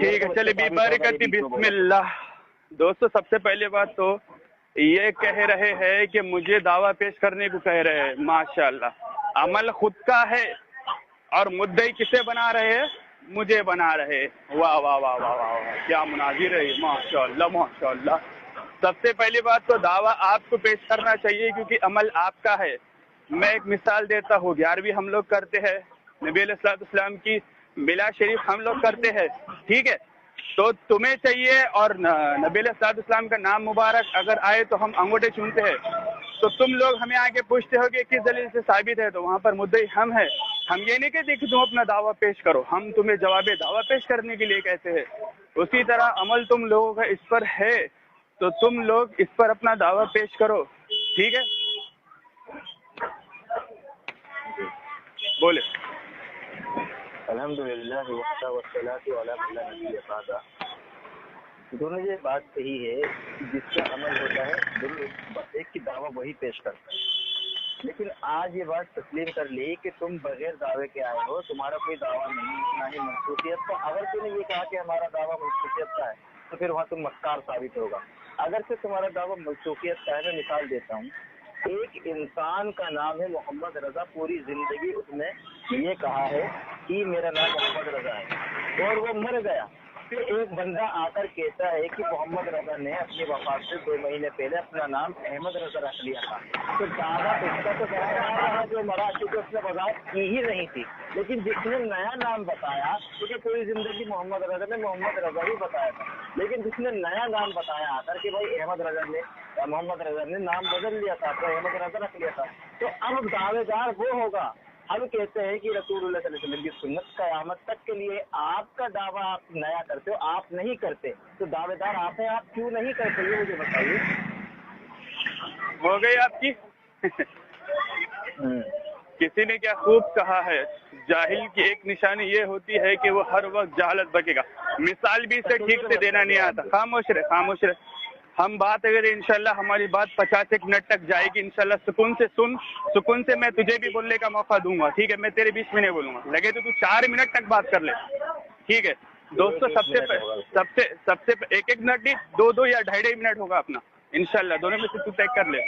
ٹھیک ہے چلیے ببرکت بسم اللہ. دوستو سب سے پہلے بات تو یہ کہہ رہے ہیں کہ مجھے دعویٰ پیش کرنے کو کہہ رہے ہیں. ماشاءاللہ عمل خود کا ہے اور مدعی کسے بنا رہے ہیں؟ مجھے بنا رہے. واہ واہ واہ واہ واہ کیا مناظر ہے. ماشاءاللہ ماشاءاللہ. سب سے پہلی بات تو دعویٰ آپ کو پیش کرنا چاہیے کیونکہ عمل آپ کا ہے. میں ایک مثال دیتا ہوں. 11ویں ہم لوگ کرتے ہیں, نبی علیہ الصلوۃ والسلام کی میلاد شریف ہم لوگ کرتے ہیں, ٹھیک ہے. تو تمہیں چاہیے اور نبی علیہ الصلوۃ والسلام کا نام مبارک اگر آئے تو ہم انگوٹھے چومتے ہیں. تو تم لوگ ہمیں آگے پوچھتے ہو کہ کس دلیل سے ثابت ہے, تو وہاں پر مدعی ہم ہیں. ہم یہ نہیں کہتے کہ تم اپنا دعویٰ پیش کرو, ہم تمہیں جواب دعویٰ پیش کرنے کے لیے کہتے ہیں. اسی طرح عمل تم لوگوں کا اس پر ہے تو تم لوگ اس پر اپنا دعویٰ پیش کرو, ٹھیک ہے. بولے. الحمدللہ والصلاۃ علی من لا نبی بعد. دونوں یہ بات صحیح ہے کہ جس کا عمل ہوتا ہے بس ایک کی دعویٰ وہی پیش کرتا ہے. لیکن آج یہ بات تسلیم کر لی کہ تم بغیر دعوے کے آئے ہو, تمہارا کوئی دعویٰ نہیں, نہ ہی منسوخیت کا. اگر تم نے یہ کہا کہ ہمارا دعویٰ منسوخیت کا ہے تو پھر وہاں تم مکار ثابت ہوگا. اگر سے تمہارا دعویٰ منسوخیت کا ہے, میں مثال دیتا ہوں. ایک انسان کا نام ہے محمد رضا, پوری زندگی اس نے یہ کہا ہے کہ میرا نام محمد رضا ہے, اور وہ مر گیا. پھر ایک بندہ آ کر کہتا ہے کہ محمد رضا نے اپنی وفات سے 2 مہینے پہلے اپنا نام احمد رضا رکھ لیا تھا. تو دعویٰ اس کا تو برقرار رہا جو مرا, چونکہ اس نے وضاحت کی ہی نہیں تھی. لیکن جس نے نیا نام بتایا, کیونکہ پوری زندگی محمد رضا نے محمد رضا ہی بتایا تھا, لیکن جس نے نیا نام بتایا آ کر کہ بھائی محمد رضا نے نام بدل لیا تھا تو احمد رضا رکھ لیا تھا, تو اب دعوے دار وہ ہوگا. ہم کہتے ہیں کہ رسول اللہ صلی اللہ علیہ وسلم کی سنت قیامت تک کے لیے آپ کا دعویٰ آپ نیا کرتے ہو, آپ نہیں کرتے, تو دعوے دار آپ ہیں, آپ کیوں نہیں کرتے یہ مجھے بتائیے. ہو گئی آپ کی. کسی نے کیا خوب کہا ہے, جاہل کی ایک نشانی یہ ہوتی ہے کہ وہ ہر وقت جہالت بکے گا. مثال بھی اسے ٹھیک سے دینا نہیں آتا. خاموش رہے خاموش رہے. ہم بات اگر انشاءاللہ ہماری بات 85 منٹ تک جائے گی انشاءاللہ. سکون سے سن, سکون سے میں تجھے بھی بولنے کا موقع دوں گا, ٹھیک ہے. میں تیرے بیچ میں نہیں بولوں گا, لگے تو 4 منٹ تک بات کر لے, ٹھیک ہے. دوستو سب سے 1 منٹ نہیں, 2 یا 2.5 منٹ ہوگا اپنا انشاءاللہ, دونوں میں سے تو طے کر لے.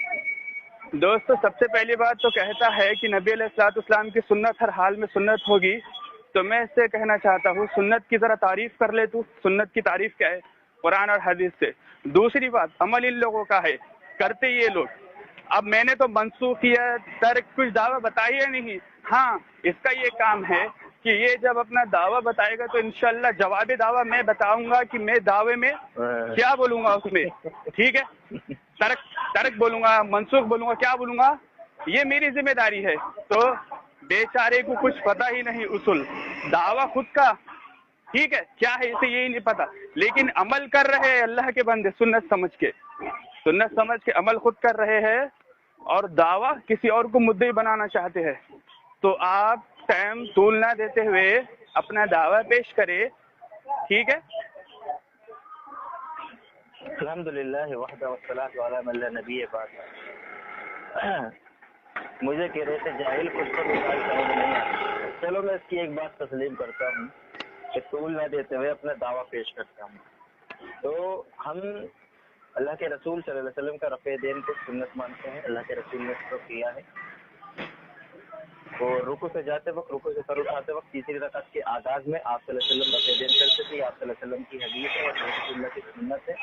دوستو سب سے پہلی بات تو کہتا ہے کہ نبی علیہ الصلوۃ والسلام کی سنت ہر حال میں سنت ہوگی. تو میں اس سے کہنا چاہتا ہوں سنت کی ذرا تعریف کر لے تو. سنت کی تعریف کیا ہے؟ قرآن اور حدیث سے. دوسری بات, عمل ان لوگوں کا ہے, کرتے یہ لوگ. اب میں نے تو منسوخیت ترک کچھ دعویٰ بتایا نہیں. ہاں اس کا یہ کام ہے کہ یہ جب اپنا دعویٰ بتائے گا تو انشاءاللہ جواب دعویٰ میں بتاؤں گا کہ میں دعوے میں کیا بولوں گا اس میں, ٹھیک ہے. ترک بولوں گا, منسوخ بولوں گا, کیا بولوں گا, یہ میری ذمہ داری ہے. تو بیچارے کو کچھ پتہ ہی نہیں اصول. دعویٰ خود کا, ٹھیک ہے, کیا ہے اسے یہی نہیں پتا, لیکن عمل کر رہے ہیں اللہ کے بندے سنت سمجھ کے عمل خود کر رہے ہیں, اور دعویٰ کسی اور کو مدعی بنانا چاہتے ہیں. تو آپ ٹائم طول نہ دیتے ہوئے اپنا دعویٰ پیش کرے, ٹھیک ہے. الحمدللہ وحدہ والصلاۃ علی من لا نبی بعد. مجھے کہہ رہے تھے جاہل خود کو مثال سمجھ نہیں آتی. چلو میں اس کی ایک بات تسلیم کرتا ہوں کہ طول نہ دیتے ہوئے اپنا دعویٰ پیش کرتا ہوں. تو ہم اللہ کے رسول صلی اللہ علیہ وسلم کا رفع دین کو سنت مانتے ہیں. اللہ کے رسول نے اس کو کیا ہے. اور رکوع سے جاتے وقت, رکوع سے سر اٹھاتے وقت تیسری رکعت کے آغاز میں آپ صلی اللہ علیہ وسلم رفع دین کرتے تھے. آپ صلی اللہ علیہ وسلم کی حدیث ہے اور رسول اللہ کی سنت ہے.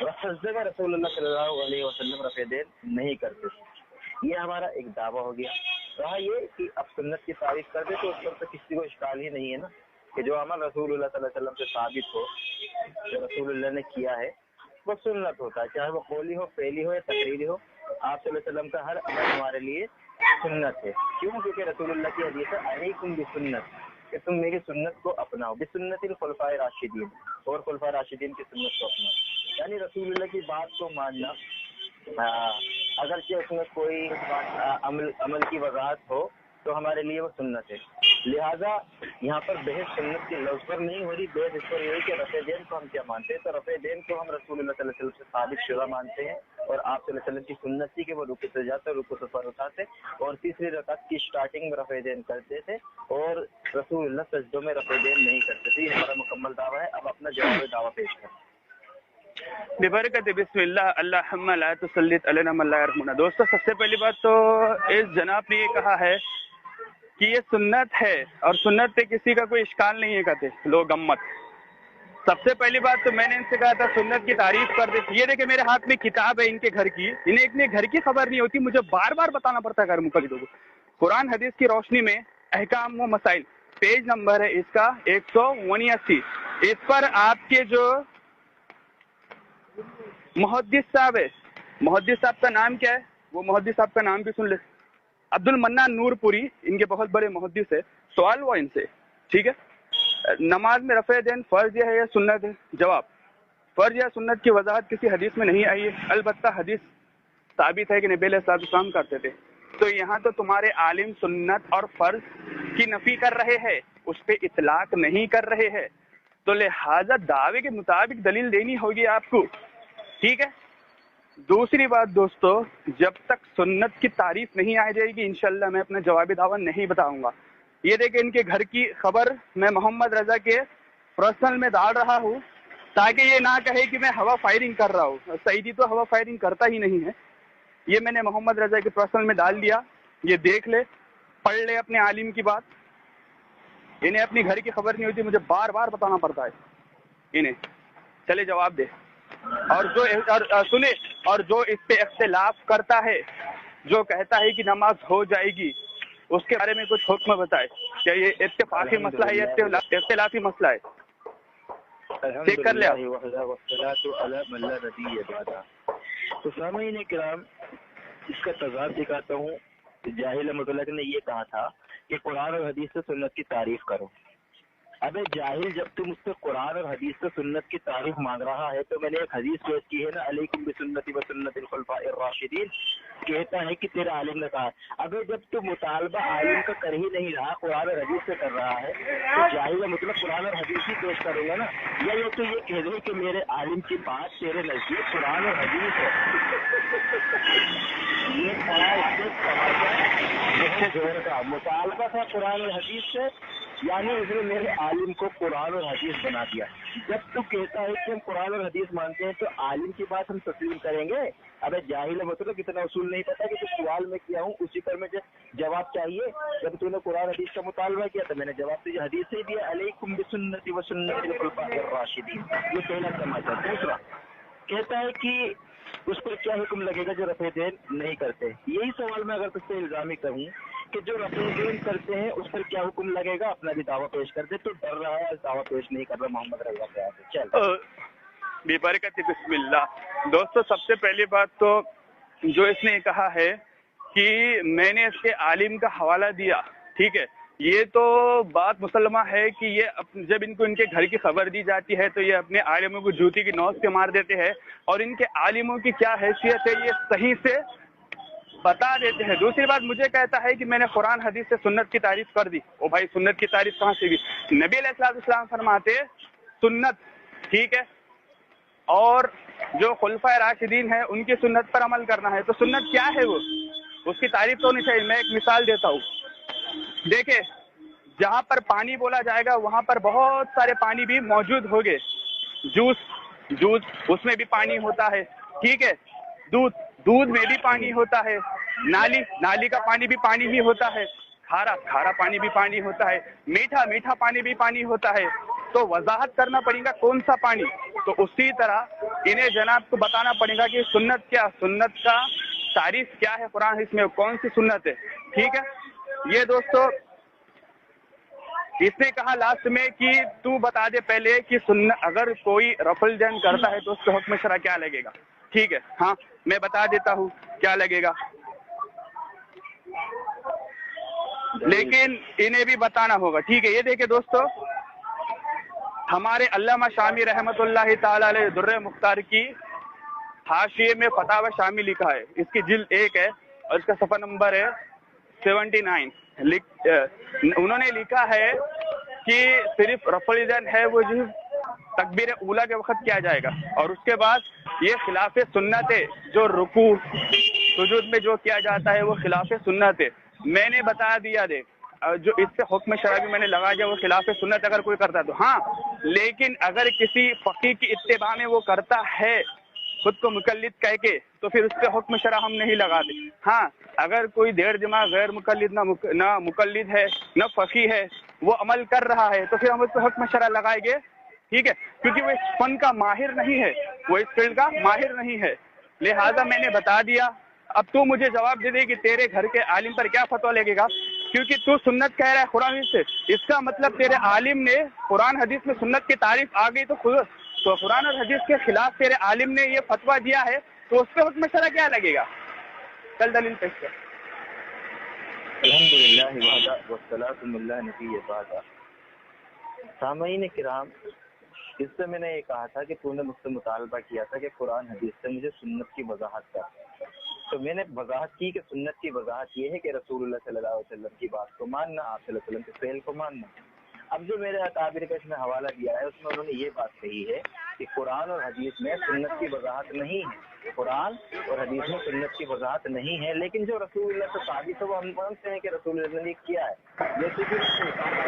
اور سجدے میں رسول اللہ صلی اللہ علیہ وسلم رفع دین نہیں کرتے تھے. یہ ہمارا ایک دعویٰ ہو گیا. رہا یہ کہ اب سنت کی تعریف کر دے تو اس پر تو کسی کو اشکال ہی نہیں ہے نا, کہ جو عمل رسول اللہ صلی اللہ علیہ وسلم سے ثابت ہو, جو رسول اللہ نے کیا ہے وہ سنت ہوتا ہے, چاہے وہ قولی ہو, فعلی ہو یا تقریری ہو. آپ صلی اللہ علیہ وسلم کا ہر عمل ہمارے لیے سنت ہے. کیوں؟ کیونکہ رسول اللہ کی حدیث ہے علیکم بسنت, کہ تم میری سنت کو اپناؤ. بسنت الخلفاء راشدین, اور خلفاء راشدین کی سنت کو اپناؤ. یعنی رسول اللہ کی بات کو ماننا, اگرچہ اس میں کوئی عمل کی وضاحت ہو تو ہمارے لیے وہ سنت ہے. لہذا یہاں پر بحث سنت کے لفظ پر نہیں ہو رہی, بحث اس پر یہ کہ رفع دین کو ہم کیا مانتے ہیں. تو رفع دین کو ہم رسول اللہ صلی اللہ علیہ وسلم سے ثابت شدہ مانتے ہیں, اور آپ صلی اللہ علیہ وسلم کی سنت تھی کہ وہ رکوع سے جاتے, رکوع سے سر اٹھاتے اور تیسری رکعت کی سٹارٹنگ میں رفع دین کرتے تھے, اور رسول اللہ سجدوں میں رفع دین نہیں کرتے تھے. یہ ہمارا مکمل मुकम्मल दावा है। अब अपना जवाब दावा पेश कर। बेबरकत बिस्मिल्लाह अल्लाहुम्मा ला तुसल्लित अलैना मन ला यरहमुना। दोस्तों, सबसे पहली बात तो इस जनाब ने ये कहा है कि ये सुन्नत है और सुन्नत पे किसी का कोई इश्काल नहीं है, कहते लोग गम्मत। सबसे पहली बात तो मैंने इनसे कहा था सुन्नत की तारीफ कर दे। ये देखे मेरे हाथ में किताब है इनके घर की, इन्हें इतने घर की खबर नहीं होती, मुझे बार बार बताना पड़ता है घर मुकल्लिदों को। कुरान हदीस की रोशनी में अहकाम व मसाइल, पेज नंबर है इसका 179। इस पर आपके जो मुहद्दिस साहब है, मुहद्दिस साहब का नाम क्या है, वो मुहद्दिस साहब का नाम भी सुन ले, अब्दुल मन्नान नूरपुरी, इनके बहुत बड़े मुहद्दिस है। सवाल हुआ इनसे, ठीक है, नमाज में रफ़े देन फर्ज है या सुन्नत है? जवाब, फर्ज या सुन्नत की वजाहत किसी हदीस में नहीं आई है। अलबत्ता हदीस साबित है कि नबी अलैहिस्सलाम करते थे। तो यहाँ तो तुम्हारे आलिम सुन्नत और फर्ज की नफी कर रहे हैं, उस पर इतलाक नहीं कर रहे हैं, तो लिहाजा दावे के मुताबिक दलील देनी होगी आपको, ठीक है। दूसरी बात दोस्तों, जब तक सुन्नत की तारीफ नहीं आ जाएगी इंशाल्लाह मैं अपना जवाबी दावा नहीं बताऊंगा। ये देखे इनके घर की खबर मैं मोहम्मद रजा के पर्सनल में डाल रहा हूँ ताकि ये ना कहे कि मैं हवा फायरिंग कर रहा हूँ। सईदी तो हवा फायरिंग करता ही नहीं है। ये मैंने मोहम्मद रजा के पर्सनल में डाल दिया, ये देख ले, पढ़ ले अपने आलिम की बात। इन्हें अपनी घर की खबर नहीं होती, मुझे बार बार बताना पड़ता है इन्हें। चले जवाब दे। और सुने, और जो इस पे इख्तिलाफ करता है, जो कहता है कि नमाज हो जाएगी, उसके बारे में कुछ हुक्म बताए। क्या ये इत्तेफाकी मसला है या इख्तिलाफी मसला है? चेक कर लिया। तो सामईन किराम, इसका तज़ाद दिखाता हूँ। जाहिल मुतलक ने ये कहा था कि कुरान और हदीस से सुन्नत की तारीफ करो। अबे जाहिल, जब तुम मुझसे कुरान और हदीस से सुन्नत की तारीफ मांग रहा है तो मैंने एक हदीस पेश की है ना, अलैकुम बिसुन्नती व सुन्नतिल खुलफाए राशिदीन, कहता है कि तेरा आलिम ने कहा। अबे जब तू मुतालबा आलिम का कर ही नहीं रहा, कुरान और हदीस से कर रहा है, तो जाहिल मतलब कुरान और हदीस ही पेश करेगा ना। या ये तो ये कह दे कि मेरे आलिम की बात तेरे नजदीक कुरान और हदीस है। ये बड़ा इससे जोर का मुतालबा था कुरान और हदीस से, यानी उसने मेरे आलिम को कुरान और हदीस बना दिया। जब तू कहता है कि हम कुरान और हदीस मानते हैं तो आलिम की बात हम तस्लीम करेंगे। अबे जाहिल मतलब इतना उसूल नहीं पता कि जो सवाल मैं किया हूँ उसी पर मुझे जवाब चाहिए। जब तूने कुरान हदीस का मुतालबा किया तो मैंने जवाब तुझे हदीस से ही दिया, अलैकुम बिसुन्नती व सुन्नतिल खुलफाए राशिदीन। ये पहला समाचार। दूसरा कहता है कि उस पर क्या हुक्म लगेगा जो रफ़े देन नहीं करते। यही सवाल मैं अगर तुझसे इल्जामी कहूँ कि जो रफ़े देन करते हैं उस पर क्या हुक्म लगेगा, अपना भी दावा पेश कर दे। तो डर रहा है, दावा पेश नहीं कर रहा मोहम्मद रजा के आगे। चल बेबरकत बिस्मिल्लाह। दोस्तों, सबसे पहली बात तो जो इसने कहा है कि मैंने इसके आलिम का हवाला दिया, ठीक है, ये तो बात मुसलमा है कि ये जब इनको इनके घर की खबर दी जाती है तो ये अपने आलिमों को जूती की नोक से मार देते हैं और इनके आलिमों की क्या हैसियत है ये सही से बता देते हैं। दूसरी बात, मुझे कहता है कि मैंने कुरान हदीस से सुन्नत की तारीफ कर दी। ओ भाई, सुन्नत की तारीफ कहाँ से हुई? नबी अलैहिस्सलाम फरमाते सुन्नत, ठीक है, और जो खुलफाए राशिदीन है उनकी सुन्नत पर अमल करना है। तो सुन्नत क्या है वो, उसकी तारीफ तो नहीं चाहिए। मैं एक मिसाल देता हूँ। देखे, जहाँ पर पानी बोला जाएगा वहां पर बहुत सारे पानी भी मौजूद होंगे। जूस उसमें भी पानी होता है, ठीक है, दूध में भी पानी होता है, नाली का पानी भी पानी ही होता है, खारा पानी भी पानी होता है, मीठा पानी भी पानी होता है। तो वजाहत करना पड़ेगा कौन सा पानी। तो उसी तरह इन्हें जनाब को बताना पड़ेगा कि सुन्नत क्या, सुन्नत का तारीफ क्या है, कुरान इसमें कौन सी सुन्नत है, ठीक है। ये दोस्तों, इसने कहा लास्ट में कि तू बता दे पहले कि सुन्नत, अगर कोई रफल जन करता है तो उसके हुक्म शरा क्या लगेगा, ठीक है। हाँ, मैं बता देता हूँ क्या लगेगा, लेकिन इन्हें भी बताना होगा, ठीक है। ये देखिए दोस्तों, हमारे अल्लामा शामी रहमतुल्लाह ताला अलैह दुर्र मुख्तार की हाशिए में फतावा शामी लिखा है, इसकी जिल्द 1 है और इसका सफ़ा नंबर है 79। उन्होंने लिखा है कि सिर्फ रफ़ल यदैन है वो जो तकबीर ऊला के वक्त किया जाएगा और उसके बाद ये खिलाफ सुन्नत है। जो रुकू सुजूद में जो किया जाता है वो खिलाफ सुन्नत है। मैंने बता दिया, देख جو اس سے حکم شرع بھی میں نے لگا دیا وہ خلاف سنت اگر کوئی کرتا ہے تو ہاں، لیکن اگر کسی فقیہ کی اتباع میں وہ کرتا ہے خود کو مقلد کہہ کے تو پھر اس پہ حکم شرع ہم نہیں لگاتے. ہاں، اگر کوئی دیر دماغ غیر مقلد نہ مقلد ہے نہ فقیہ ہے وہ عمل کر رہا ہے تو پھر ہم اس پہ حکم شرع لگائیں گے، ٹھیک ہے، کیونکہ وہ اس فن کا ماہر نہیں ہے، وہ اس فیلڈ کا ماہر نہیں ہے. لہٰذا میں نے بتا دیا. اب تو مجھے جواب دے دے کہ تیرے گھر کے عالم پر کیا فتویٰ لگے گا، کیونکہ تو سنت کہہ رہا ہے قرآن حدیث سے، اس کا مطلب تیرے عالم نے قرآن حدیث میں سنت کی تعریف آ گئی تو قرآن اور حدیث کے خلاف تیرے عالم نے یہ فتویٰ دیا ہے تو اس پہ حکم شرع کیا لگے گا؟ چل دلیل پیش کر. الحمدللہ وحدہ والصلاۃ علی نبی بعد. سامعین کرام، اس سے میں نے یہ کہا تھا کہ تو نے مجھ سے مطالبہ کیا تھا کہ قرآن حدیث سے مجھے سنت کی وضاحت کر، تو میں نے وضاحت کی کہ سنت کی وضاحت یہ ہے کہ رسول اللہ صلی اللہ علیہ وسلم کی بات کو ماننا، آپ صلی اللہ علیہ وسلم کے فعل کو ماننا. اب جو میرے اکابر کا اس میں حوالہ دیا ہے اس میں انہوں نے یہ بات کہی ہے کہ قرآن اور حدیث میں سنت کی وضاحت نہیں ہے، قرآن اور حدیث میں سنت کی وضاحت نہیں ہے، لیکن جو رسول اللہ سے ثابت ہے وہ ہم مانتے ہیں کہ رسول اللہ نے کیا ہے. جیسے کہ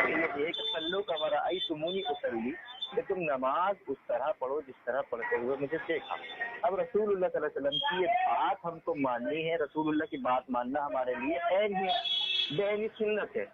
یہ ہے کہ صلو کما رأیتمونی اصلی، کہ تم نماز اس طرح پڑھو جس طرح پڑھتے ہوئے مجھے دیکھا. اب رسول اللہ صلی اللہ علیہ وسلم کی یہ بات ہم کو ماننی ہے، رسول اللہ کی بات ماننا ہمارے لیے بے سنت ہے.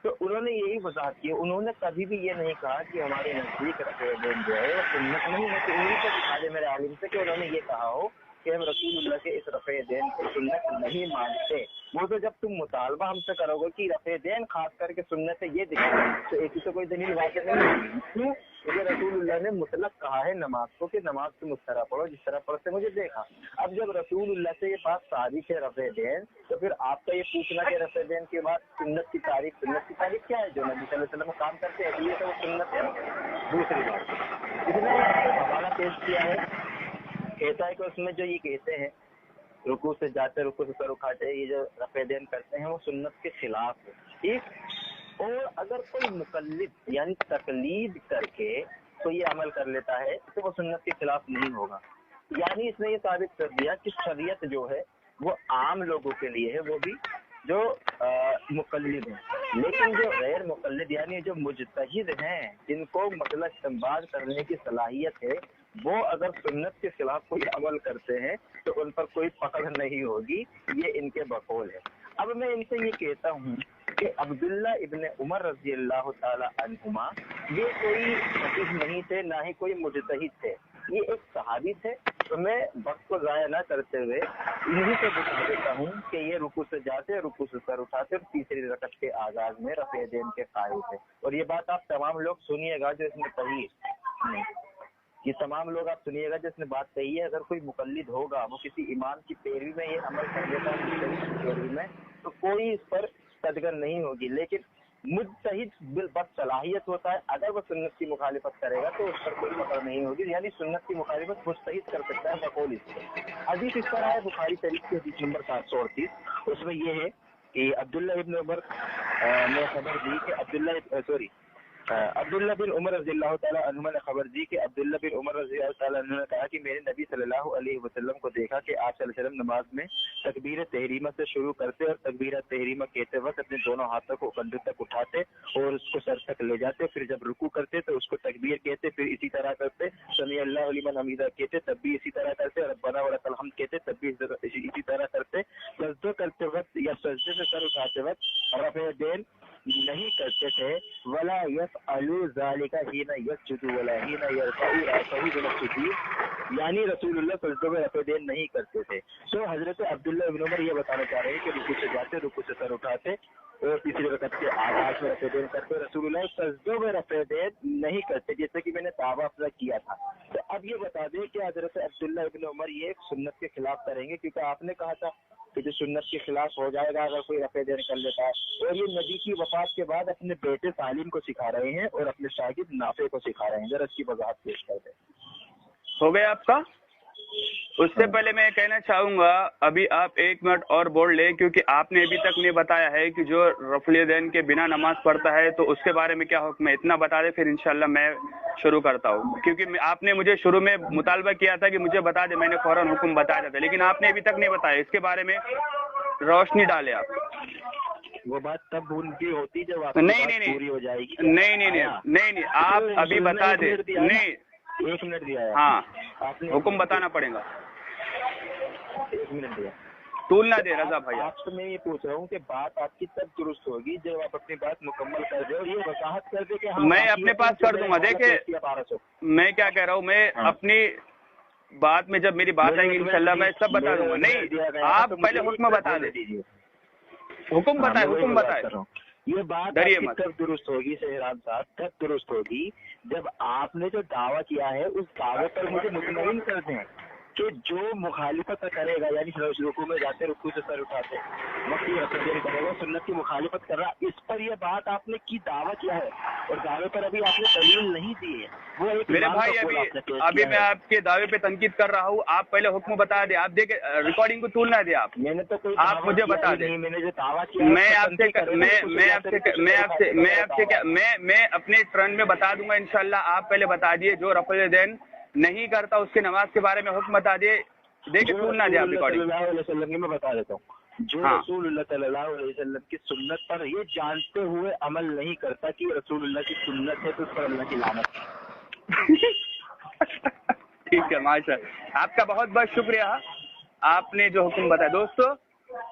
تو انہوں نے یہی وضاحت کی، انہوں نے کبھی بھی یہ نہیں کہا کہ ہمارے نزدیک رفع دین جو ہے وہ سنت نہیں ہے. تو انہیں کو دکھا دے میرے عالم سے کہ انہوں نے یہ کہا ہو کہ ہم رسول اللہ کے اس رفع دین کو سنت نہیں مانتے. وہ تو جب تم مطالبہ ہم سے کرو گے کہ رفع دین خاص کر کے سنت ہے یہ دکھا تو ایسی تو کوئی دلیل واضح نہیں ہوگی. کیوں؟ کیونکہ رسول اللہ نے مطلق کہا ہے نماز کو کہ نماز تم اس طرح پڑھو جس طرح پڑھتے مجھے دیکھا. اب جب رسول اللہ سے یہ بات ثابت ہے رفع دین، تو پھر آپ کا یہ پوچھنا کہ رفع دین کے بعد سنت کی تعریف کیا ہے؟ جو نبی صلی اللہ علیہ وسلم کام کرتے ہیں یہ تو وہ سنت ہے. دوسری بات اس نے حوالہ پیش کیا ہے، کہتا ہے کہ اس میں جو یہ کہتے ہیں رکوع سے جاتے رکوع سے سر اٹھاتے، یہ جو رفع دین کرتے ہیں وہ سنت کے خلاف ہے. ٹھیک، اور اگر کوئی مقلد یعنی تقلید کر کے کوئی یہ عمل کر لیتا ہے تو وہ سنت کے خلاف نہیں ہوگا. یعنی اس نے یہ ثابت کر دیا کہ شریعت جو ہے وہ عام لوگوں کے لیے ہے، وہ بھی جو مقلد ہیں، لیکن جو غیر مقلد یعنی جو مجتہد ہیں جن کو مسئلہ استنباط کرنے کی صلاحیت ہے، وہ اگر سنت کے خلاف کوئی عمل کرتے ہیں تو ان پر کوئی پکڑ نہیں ہوگی. یہ ان کے بقول ہے. اب میں ان سے یہ کہتا ہوں کہ عبداللہ ابن عمر رضی اللہ تعالی عنہما یہ کوئی فقیہ نہیں تھے، نہ ہی کوئی مجتہد تھے، یہ ایک صحابی تھے. تو میں وقت کو ضائع نہ کرتے ہوئے انہیں سے بتا دیتا ہوں کہ یہ رکوع سے جاتے، رکوع سے سر اٹھاتے اور تیسری رکعت کے آغاز میں رفع دین کے قائل تھے. اور یہ بات آپ تمام لوگ سنیے گا جو اس نے کہی ہے، یہ تمام لوگ آپ سنیے گا جس نے بات کہی ہے. اگر کوئی مقلد ہوگا وہ کسی امام کی پیروی میں یہ عمل کر لیتا ہے مجتہد کی پیروی میں تو کوئی اس پر تدگن نہیں ہوگی. لیکن مجتہد بس صلاحیت ہوتا ہے، اگر وہ سنت کی مخالفت کرے گا تو اس پر کوئی پکڑ نہیں ہوگی. یعنی سنت کی مخالفت مجتہد کر سکتا ہے بقول اس سے. حدیث اس طرح ہے بخاری شریف کی حدیث نمبر 738، اس میں یہ ہے کہ عبداللہ ابن عمر نے خبر دی کہ عبداللہ بن عمر رضی اللہ تعالیٰ عنہ نے خبر دی کہ عبداللہ بن عمر رضی اللہ تعالیٰ عنہ نے کہا کہ میں نے نبی صلی اللہ علیہ وسلم کو دیکھا کہ آپ صلی اللہ علیہ وسلم نماز میں تکبیر تحریمہ سے شروع کرتے اور تکبیر تحریمہ کہتے وقت اپنے دونوں ہاتھوں کو کندھے تک اٹھاتے اور اس کو سر تک لے جاتے. پھر جب رکوع کرتے تو اس کو تکبیر کہتے، پھر اسی طرح کرتے، سمیع اللہ لمن حمیدہ کہتے تب بھی اسی طرح کرتے، ربنا ولک الحمد کہتے تب بھی اسی طرح کرتے. سجدہ کرتے وقت یا سجدے سے سر اٹھاتے وقت رفع دین نہیں کرتے تھے. ولا يفعلوا ذلك حين يسجد ولا حين يرفع رأسه من السجود، یعنی رسول اللہ سجدوں میں رفع دین نہیں کرتے تھے. تو حضرت عبداللہ ابن عمر یہ بتانا چاہ رہے ہیں کہ رکوع سے جاتے، رکوع سے سر اٹھاتے اور تیسری رکعت کے آغاز میں رفع دین کرتے. رسول اللہ سجدوں میں رفع دین نہیں کرتے، جیسے کہ میں نے دعویٰ اپنا کیا تھا. تو اب یہ بتا دیں کہ حضرت عبداللہ ابن عمر یہ سنت کے خلاف کریں گے، کیونکہ آپ نے کہا تھا کہ جو سنت کے خلاف ہو جائے گا اگر کوئی رفع دین کر لیتا ہے. اور یہ نبی کی وفات کے بعد اپنے بیٹے سالم کو سکھا رہے ہیں اور اپنے شاگرد نافع کو سکھا رہے ہیں. ذرا اس کی وضاحت پیش کر دیں. ہو گیا آپ کا؟ اس سے پہلے میں کہنا چاہوں گا ابھی آپ 1 منٹ اور بول لیں، کیونکہ آپ نے ابھی تک نہیں بتایا ہے کہ جو رفع دین کے بنا نماز پڑھتا ہے تو اس کے بارے میں کیا حکم ہے. اتنا بتا دیں پھر انشاءاللہ میں شروع کرتا ہوں، کیونکہ آپ نے مجھے شروع میں مطالبہ کیا تھا کہ مجھے بتا دیں، میں نے فوراً حکم بتایا تھا، لیکن آپ نے ابھی تک نہیں بتایا. اس کے بارے میں روشنی ڈالے آپ. وہ بات تب کی ہوتی جب آپ نہیں پوری ہو جائے گی. نہیں آپ ابھی بتا دیں. نہیں 1 منٹ دیا ہے. ہاں آپ نے حکم بتانا پڑے گا. 1 منٹ دیا. طول نہ دے رضا بھائی. آپ سے میں یہ پوچھ رہا ہوں کہ بات آپ کی تب درست ہوگی جب آپ اپنی بات مکمل کر دیں اور یہ وضاحت کر دیں کہ میں اپنے پاس کر دوں گا. دیکھیں میں کیا کہہ رہا ہوں, میں اپنی بات میں جب میری بات آئے گی انشاءاللہ میں سب بتا دوں گا. نہیں آپ پہلے حکم بتا دیں. حکم بتائے. یہ بات تب درست ہوگی شہرام صاحب, تب درست ہوگی جب آپ نے جو دعویٰ کیا ہے اس دعوے پر مجھے مطمئن کر دیں کہ جو مخالفت کرے گا, یعنی رکوع میں جاتے رکوع سے سر اٹھاتے مکی رسول کرے گا, سنت کی مخالفت کر رہا, اس پر یہ بات آپ نے کی دعویٰ کیا ہے اور دعوے پر ابھی آپ نے دلیل نہیں دی ہے. وہ ایک میرے بھائی ابھی میں آپ کے دعوے پہ تنقید کر رہا ہوں. آپ پہلے حکم بتا دیں. آپ دیکھیں ریکارڈنگ کو طول نہ دیں. میں نے تو کوئی آپ مجھے بتا دیں. میں نے جو دعویٰ کیا میں اپنے ٹرن میں بتا دوں گا انشاءاللہ. آپ پہلے بتا دیے جو رفع الیدین نہیں کرتا اس کے نماز کے بارے میں حکم بتا دیے. دیکھیں طول نہ دیں آپ ریکارڈنگ. صلی اللہ علیہ وسلم کی میں بتا دیتا ہوں. جو رسول اللہ صلی اللہ علیہ وسلم کی سنت پر یہ جانتے ہوئے عمل نہیں کرتا کہ رسول اللہ کی سنت ہے تو اس پر اللہ کی لعنت. ٹھیک ہے ماشاء اللہ, آپ کا بہت بہت شکریہ. آپ نے جو حکم بتایا. دوستو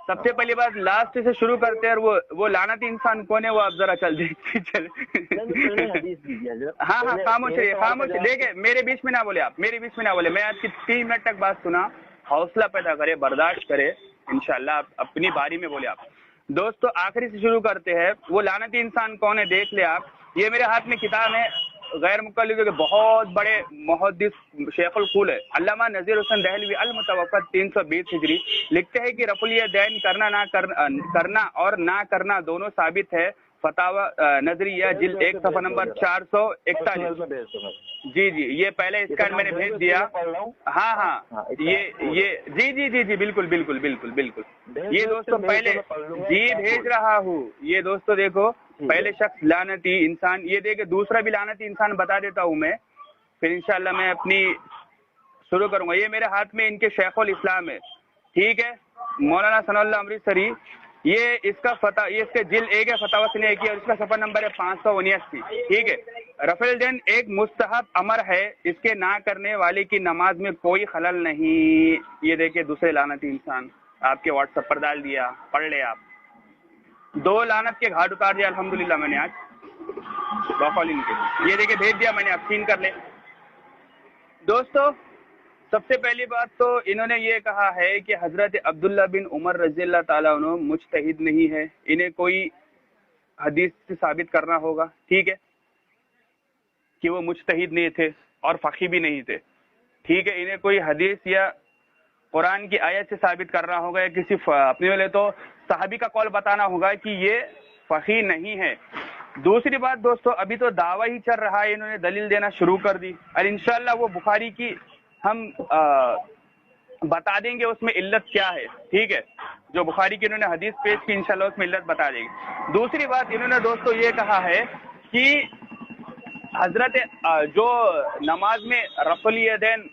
سب سے پہلی بات لاسٹ سے شروع کرتے ہیں, اور وہ لعنتی انسان کون ہے وہ آپ ذرا چل چل. ہاں خاموش رہیے. دیکھیں میرے بیچ میں نہ بولے آپ, میرے بیچ میں نہ بولے. میں آپ کی 3 منٹ تک بات سنا. حوصلہ پیدا کرے, برداشت کرے, انشاءاللہ آپ اپنی باری میں بولے آپ. دوستو آخری سے شروع کرتے ہیں. وہ لعنتی انسان کون ہے دیکھ لے آپ. یہ میرے ہاتھ میں کتاب ہے, غیر مقلد کے بہت بڑے محدث شیخ القول ہے علامہ نذیر حسین دہلوی المتوفی 320 ہجری. لکھتے ہیں کہ رفع الیدین کرنا اور نہ کرنا دونوں ثابت ہے. فتاوی نظریہ جلد 1 صفحہ نمبر 441. جی یہ پہلے اسکین میں نے بھیج دیا. ہاں یہ جی بالکل. یہ دوستو پہلے بھیج رہا ہوں. یہ دوستو دیکھو پہلے شخص لعنتی انسان, یہ دیکھے دوسرا بھی لعنتی انسان بتا دیتا ہوں میں, پھر انشاءاللہ میں اپنی شروع کروں گا. یہ میرے ہاتھ میں ان کے شیخ الاسلام ہے, ٹھیک ہے, مولانا ثناء اللہ امرتسری. یہ اس کے جلد 1 ہے فتاوی سنیہ کی, اور اس کا صفحہ نمبر ہے 579. ٹھیک ہے. رفع الیدین ایک مستحب امر ہے, اس کے نہ کرنے والے کی نماز میں کوئی خلل نہیں. یہ دیکھیں دوسرے لعنتی انسان آپ کے واٹس ایپ پر ڈال دیا, پڑھ لے آپ. 2 لعنت کے گھاٹ اتار دیا الحمدللہ میں نے آج بقول ان کے. یہ دیکھیں بھیج دیا میں نے, آپ سین کر لیں. دوستو سب سے پہلی بات تو انہوں نے یہ کہا ہے کہ حضرت عبداللہ بن عمر رضی اللہ تعالیٰ عنہ مجتہد نہیں ہے. انہیں کوئی حدیث سے ثابت کرنا ہوگا, ٹھیک ہے, کہ وہ مجتہد نہیں تھے اور فقیہ بھی نہیں تھے. ٹھیک ہے, انہیں کوئی حدیث یا قرآن کی آیت سے ثابت کرنا ہوگا, یا کسی اپنے والے تو صحابی کا قول بتانا ہوگا کہ یہ فقیہ نہیں ہے. دوسری بات دوستو ابھی تو دعویٰ ہی چل رہا ہے, انہوں نے دلیل دینا شروع کر دی, اور انشاءاللہ وہ بخاری کی ہم بتا دیں گے اس میں علت کیا ہے. ٹھیک ہے, جو بخاری کی انہوں نے حدیث پیش کی انشاءاللہ اس میں علت بتا دیں گے. دوسری بات انہوں نے دوستو یہ کہا ہے کہ حضرت جو نماز میں رفع الیدین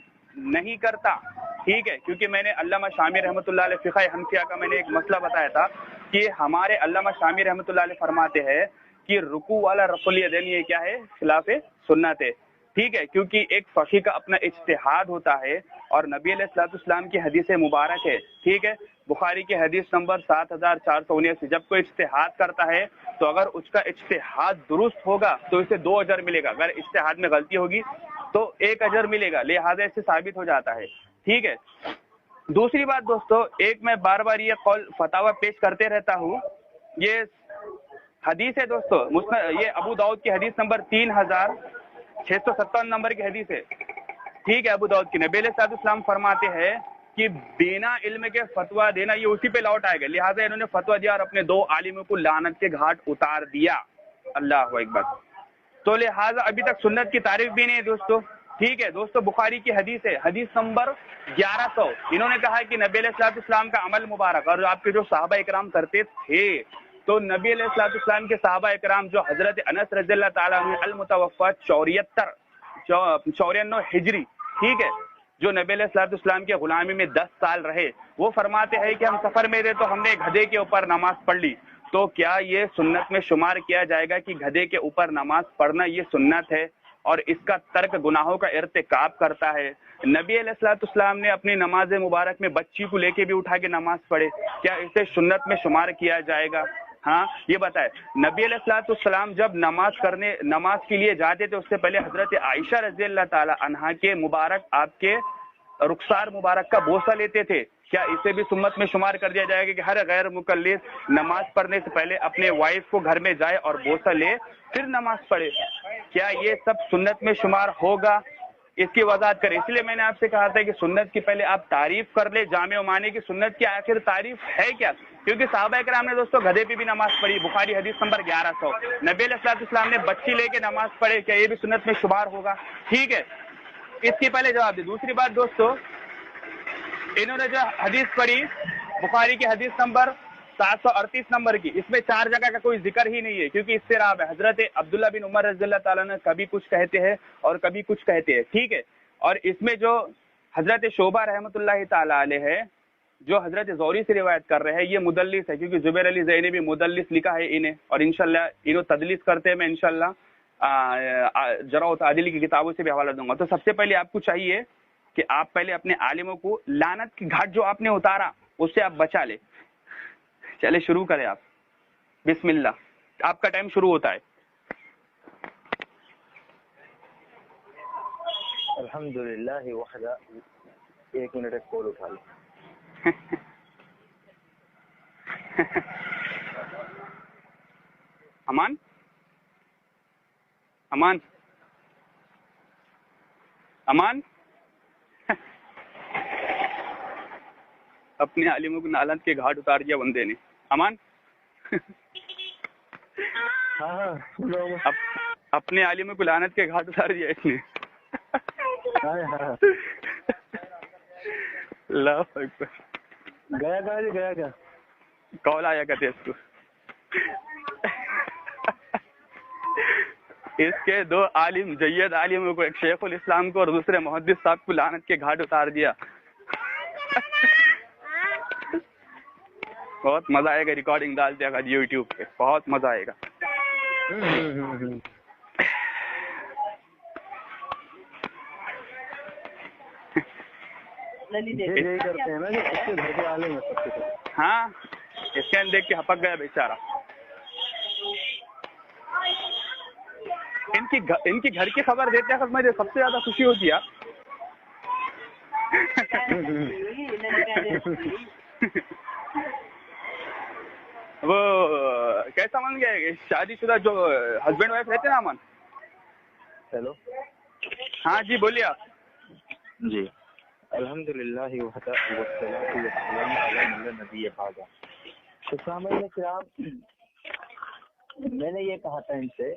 نہیں کرتا, ٹھیک ہے, کیونکہ میں نے علامہ شامی رحمۃ اللہ علیہ فقہ حنفیہ کا میں نے ایک مسئلہ بتایا تھا کہ ہمارے علامہ شامی رحمۃ اللہ علیہ فرماتے ہیں کہ رکوع والا رفع الیدین یہ کیا ہے, خلاف سنت ہے. ٹھیک ہے, کیونکہ ایک فقیہ کا اپنا اجتہاد ہوتا ہے اور نبی علیہ الصلوۃ والسلام کی حدیث مبارک ہے. ٹھیک ہے, بخاری کی حدیث نمبر 7479. جب کوئی اجتہاد کرتا ہے تو اگر اس کا اجتہاد درست ہوگا تو اسے 2 اجر ملے گا, اگر اجتہاد میں غلطی ہوگی تو 1 اجر ملے گا. لہٰذا اس سے ثابت ہو جاتا ہے. ٹھیک ہے. دوسری بات دوستو, ایک میں بار بار یہ قول فتاوی پیش کرتے رہتا ہوں, یہ حدیث ہے دوستو, یہ ابو داؤد کی حدیث نمبر 3657 نمبر کی حدیث ہے. ٹھیک ہے, ابو داؤد کی. نبی علیہ الصلوۃ والسلام فرماتے ہیں کہ بنا علم کے فتویٰ دینا یہ اسی پہ لوٹ آئے گا. لہٰذا انہوں نے فتویٰ دیا اور اپنے 2 عالموں کو لعنت کے گھاٹ اتار دیا. اللہ اکبر. تو لہٰذا ابھی تک سنت کی تعریف بھی نہیں ہے دوستو. ٹھیک ہے دوستو, بخاری کی حدیث ہے, حدیث نمبر 1100. انہوں نے کہا کہ نبی علیہ الصلوۃ والسلام کا عمل مبارک اور آپ کے جو صحابہ اکرام کرتے تھے, تو نبی علیہ الصلوۃ والسلام کے صحابہ اکرام جو حضرت انس رضی اللہ تعالیٰ عنہ المتوفی 94 ہجری, ٹھیک ہے, جو نبی علیہ الصلوۃ والسلام کے غلامی میں 10 سال رہے, وہ فرماتے ہیں کہ ہم سفر میں تھے تو ہم نے گدھے کے اوپر نماز پڑھ لی, تو کیا یہ سنت میں شمار کیا جائے گا کہ گدھے کے اوپر نماز پڑھنا یہ سنت ہے اور اس کا ترک گناہوں کا ارتکاب کرتا ہے؟ نبی علیہ الصلوۃ والسلام نے اپنی نماز مبارک میں بچی کو لے کے بھی اٹھا کے نماز پڑھے، کیا اسے سنت میں شمار کیا جائے گا؟ ہاں یہ بتائے، نبی علیہ الصلوۃ والسلام جب نماز کے لیے جاتے تھے اس سے پہلے حضرت عائشہ رضی اللہ تعالی عنہا کے مبارک آپ کے رخسار مبارک کا بوسہ لیتے تھے، کیا اسے بھی سنت میں شمار کر دیا جائے گا کہ ہر غیر مکلف نماز پڑھنے سے پہلے اپنے وائف کو گھر میں جائے اور بوسہ لے پھر نماز پڑھے؟ کیا یہ سب سنت میں شمار ہوگا؟ اس کی وضاحت کریں۔ اس لیے میں نے آپ سے کہا تھا کہ سنت کی پہلے آپ تعریف کر لیں، جامع معنی کی سنت کی آخر تعریف ہے کیا؟ کیونکہ صحابہ کرام نے دوستو گدھے پہ بھی نماز پڑھی، بخاری حدیث نمبر 1100۔ نبی علیہ الصلوۃ والسلام نے بچی لے کے نماز پڑھے، کیا یہ بھی سنت میں شمار ہوگا؟ ٹھیک ہے، اس کی پہلے جواب دیں۔ دوسری بات دوستو، انہوں نے جو حدیث پڑھی بخاری کی حدیث نمبر 738 نمبر کی، اس میں 4 جگہ کا کوئی ذکر ہی نہیں ہے، کیونکہ اس سے راب ہے حضرت عبداللہ بن عمر رضی اللہ تعالیٰ نے کبھی کچھ کہتے ہیں اور کبھی کچھ کہتے ہیں، ٹھیک ہے۔ اور اس میں جو حضرت شعبہ رحمۃ اللہ تعالیٰ علیہ ہے جو حضرت زوری سے روایت کر رہے ہیں، یہ مدلس ہے، کیونکہ زبیر علی زینبی بھی مدلس لکھا ہے انہیں، اور انشاءاللہ انہوں تدلیس کرتے ہیں، میں انشاءاللہ جرح و تعدیل کی کتابوں سے بھی حوالہ دوں گا۔ تو سب سے پہلے آپ کو چاہیے کہ آپ پہلے اپنے عالموں کو لعنت کی گھاٹ جو آپ نے اتارا اس سے آپ بچا لے۔ چلے شروع کریں آپ، بسم اللہ، آپ کا ٹائم شروع ہوتا ہے۔ الحمدللہ وحدہ، ایک منٹ ایک کال اٹھا لیں۔ امان امان امان اپنے عالموں کو لعنت کے گھاٹ اتار دیا بندے نے۔ امان ہاں اپنے عالموں کو لعنت کے گھاٹ اتار دیا اس نے۔ اللہ اکبر۔ گیا کہاں جی، گیا کیا؟ کال آیا کرتے اس کو۔ اس کے 2 عالم، جید عالموں کو، ایک شیخ الاسلام کو اور دوسرے محدث صاحب کو لعنت کے گھاٹ اتار دیا۔ بہت مزہ آئے گا، ریکارڈنگ ڈال دیا گا یوٹیوب پہ، بہت مزہ آئے گا۔ یہی کرتے ہیں نا کہ اس کے گھر کے عالم ہیں سب کے سب۔ ہاں، اس کے دیکھ کے ہپک گیا بیچارہ۔ ان کی گھر کی خبر دیتے ہیں، مجھے سب سے زیادہ خوشی ہوتی ہے۔ وہ کیسا من گیا ہے شادی شدہ جو ہسبینڈ وائف رہتے ہیں نا امن؟ ہیلو، ہاں جی بولیے آپ۔ جی الحمدللہ وحدہ والصلاۃ والسلام علی من نبی بعد۔ تو سامعین کرام، میں نے یہ کہا تھا ان سے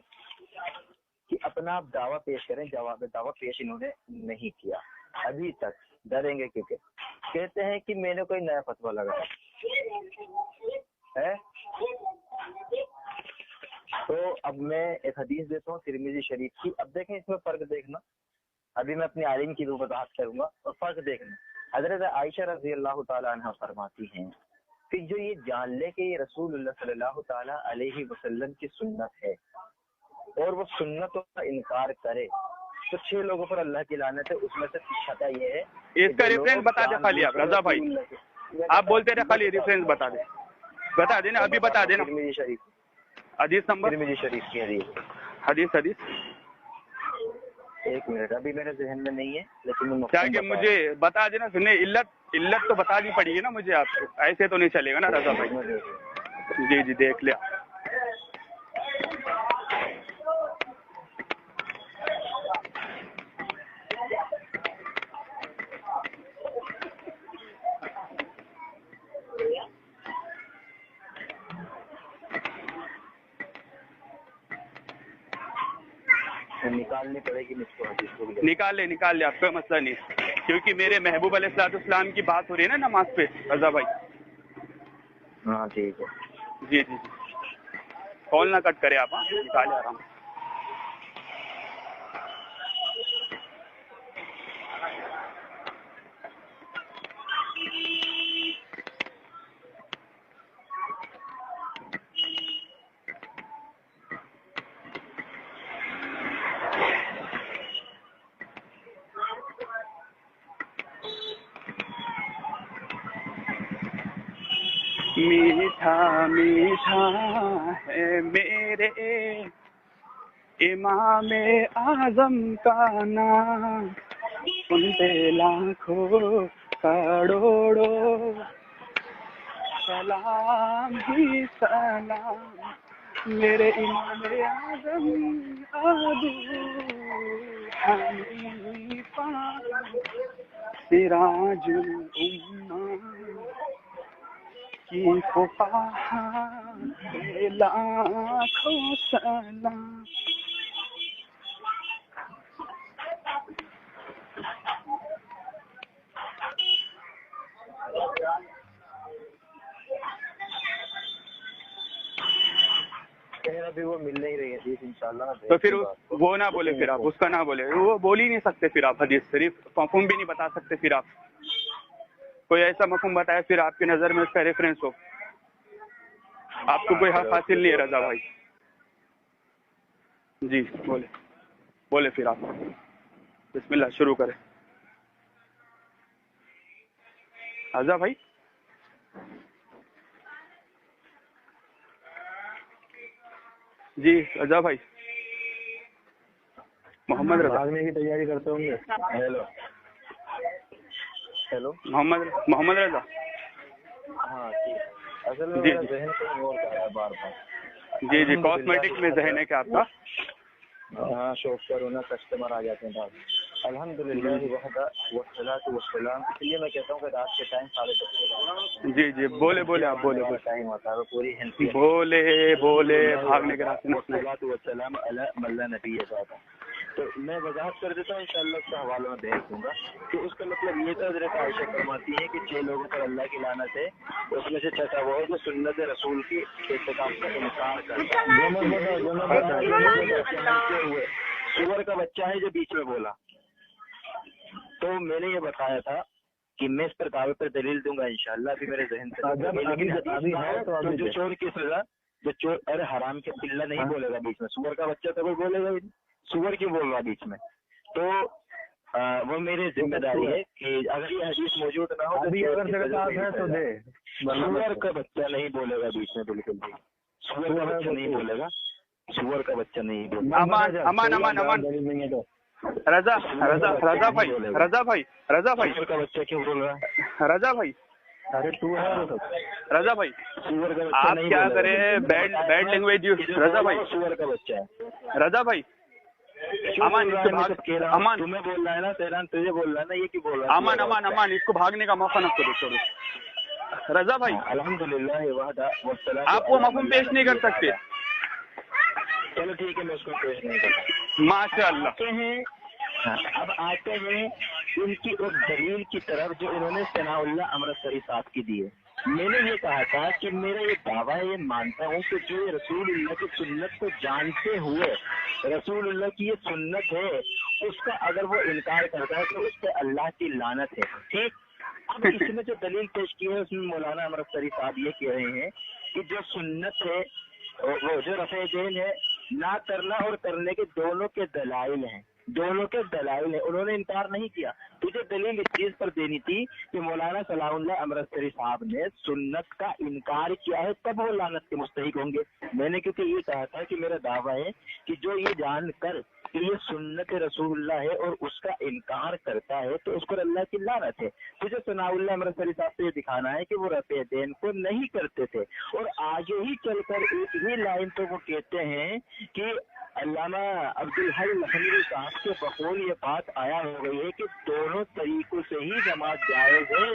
کہ اپنا آپ دعویٰ پیش کریں، دعویٰ پیش انہوں نے نہیں کیا ابھی تک، ڈریں گے کیونکہ کہتے ہیں کہ میں نے کوئی نیا فتویٰ لگایا ہے۔ تو اب میں ایک حدیث دیتا ہوں ترمذی شریف کی، اب دیکھیں اس میں فرق دیکھنا، ابھی میں اپنے عالم کی وضاحت کروں گا اور فرق دیکھنا۔ حضرت عائشہ رضی اللہ تعالیٰ عنہ فرماتی ہیں کہ جو یہ جان لے کہ یہ رسول اللہ صلی اللہ تعالیٰ علیہ وسلم کی سنت ہے اور وہ سنتوں کا انکار کرے تو 6 لوگوں پر اللہ کی لعنت ہے، اس میں سے چھٹا یہ ہے۔ اس کا ریفرنس بتا دیں خالی آپ، رضا بھائی آپ بولتے رہے، خالی ریفرنس بتا دیں نا، ابھی بتا دینا ترمذی شریف، حدیث نمبر، ترمذی شریف کی حدیث ایک منٹ، ابھی میرے ذہن میں نہیں ہے لیکن میں کیا کہ مجھے بتا دینا، سنیں علت تو بتا دی پڑی ہے نا مجھے، آپ کو ایسے تو نہیں چلے گا نا رضا بھائی۔ جی جی دیکھ لیا۔ نکالنی پڑے گی مجھ کو حدیث کو بھی۔ نکال لے آپ، کوئی مسئلہ نہیں، کیونکہ میرے محبوب علیہ الصلوۃ والسلام کی بات ہو رہی ہے نا نماز پہ رضا بھائی۔ ہاں ٹھیک ہے، جی جی کال نہ کٹ کرے آپ، ہاں نکالے آرام سے۔ میٹھا میٹھا ہے میرے امام اعظم کا نام، سنتے لاکھوں کروڑوں سلام ہی سلام، میرے امام اعظم ابو حنیفہ سراج الامہ کی فقاہت لاکھوں سلام۔ خیر ابھی وہ مل نہیں رہی حدیث انشاءاللہ تو پھر وہ نہ بولے، پھر آپ اس کا نہ بولے، وہ بول ہی نہیں سکتے پھر آپ حدیث شریف، مفہوم بھی نہیں بتا سکتے پھر آپ، کوئی ایسا مفہوم بتائے پھر آپ کی نظر میں اس کا ریفرنس ہو، آپ کو کوئی حق حاصل نہیں ہے رضا بھائی۔ جی بولے پھر آپ بسم اللہ شروع کریں رضا بھائی۔ جی رضا بھائی، محمد رضا، بھاگنے کی تیاری کرتے ہوں گے۔ ہیلو محمد رضا۔ ہاں ٹھیک، اصل میں جی میرا ذہن کہیں اور جا رہا ہے بار بار۔ جی کاسمیٹک میں ذہن ہے کیا آپ کا؟ ہاں شوق کرو نا، کسٹمر آ جاتے ہیں بعد۔ الحمدللہ وحدہ والصلاۃ والسلام، اس لیے میں کہتا ہوں کہ رات کے ٹائم 10:30 جی بولے آپ بولے ٹائم ہوتا ہے پوری حیثیت بولے بھاگنے کے راستے میں۔ والصلاۃ والسلام علی من لا نبی بعدہ۔ تو میں وضاحت کر دیتا ہوں، انشاءاللہ اس کا حوالہ میں بھیج دوں گا کہ اس کا مطلب یہ تھا، حضرت عائشہ فرماتی ہے کہ 6 لوگوں پر اللہ کی لعنت ہے، اس میں سے چھٹا وہ ہے جو سنت رسول کی اتقاء کا انکار کرتا ہے۔ سور کا بچہ ہے جو بیچ میں بولا، تو میں نے یہ بتایا تھا کہ میں اس پر دعوے پر دلیل دوں گا انشاءاللہ، ابھی میرے ذہن سے جو چور کی سزا، جو چور، ارے حرام کے پلہ نہیں بولے گا بیچ میں، سور کا بچہ تو کوئی بولے گا، سور کی بول رہا بیچ میں، تو وہ میری ذمہ داری ہے کہ اگر یہ حدیث موجود نہ ہو تو سور کا بچہ نہیں بولے گا بیچ میں، بالکل بھی سور کا بچہ نہیں بولے گا، سور کا بچہ نہیں بولے گا۔ امان رضا بھائی سور کا بچہ کیوں بول رہا ہے؟ رضا بھائی آپ نہیں کیا بولے گا۔ کریں، بیڈ لینگویج رضا بھائی، سور کا بچہ ہے۔ رضا بھائی امان تمہیں بول رہا ہے نا سیران، تجھے بول رہا ہے نا، یہ کی بول رہا ہے؟ امان اس کو بھاگنے کا موقع نہ دو، چھوڑو رضا بھائی، الحمدللہ وحدہ والصلاۃ آپ وہ مفہوم پیش نہیں کر سکتے۔ چلو ٹھیک ہے، میں اس کو پیش نہیں کرتا۔ ماشاء اللہ۔ اب آتے ہیں ان کی اس دلیل کی طرف جو انہوں نے ثناء اللہ امرتسری صاحب کی دی ہے۔ میں نے یہ کہا تھا کہ میرا یہ دعویٰ ہے، یہ مانتا ہوں کہ جو رسول اللہ کی سنت کو جانتے ہوئے رسول اللہ کی یہ سنت ہے، اس کا اگر وہ انکار کرتا ہے تو اس پہ اللہ کی لعنت ہے، ٹھیک۔ اب اس میں جو دلیل پیش کی ہے اس میں مولانا امرتسری صاحب یہ کہہ رہے ہیں کہ جو سنت ہے، وہ جو رفع دین ہے، نہ کرنا اور کرنے کے دونوں کے دلائل ہیں، دونوں کے دلائل ہیں، انہوں نے انکار نہیں کیا۔ تجھے دلیل اس چیز پر دینی تھی کہ مولانا صلاح اللہ امرتسری صاحب نے سنت کا انکار کیا ہے، تب وہ لعنت کے مستحق ہوں گے۔ میں نے کیونکہ یہ کہا تھا کہ میرا دعویٰ ہے کہ جو یہ جان کر کہ یہ سنت رسول اللہ ہے اور اس کا انکار کرتا ہے تو اس پر اللہ کی لعنت ہے۔ تجھے ثناء اللہ امرتسری صاحب سے یہ دکھانا ہے کہ وہ رفع دین کو نہیں کرتے تھے، اور آگے ہی چل کر ایک ہی لائن تو وہ کہتے ہیں کہ علامہ عبدالحی لکھنوی صاحب کے بقول یہ بات آیا ہو گئی ہے کہ دونوں طریقوں سے ہی نماز جائز ہے،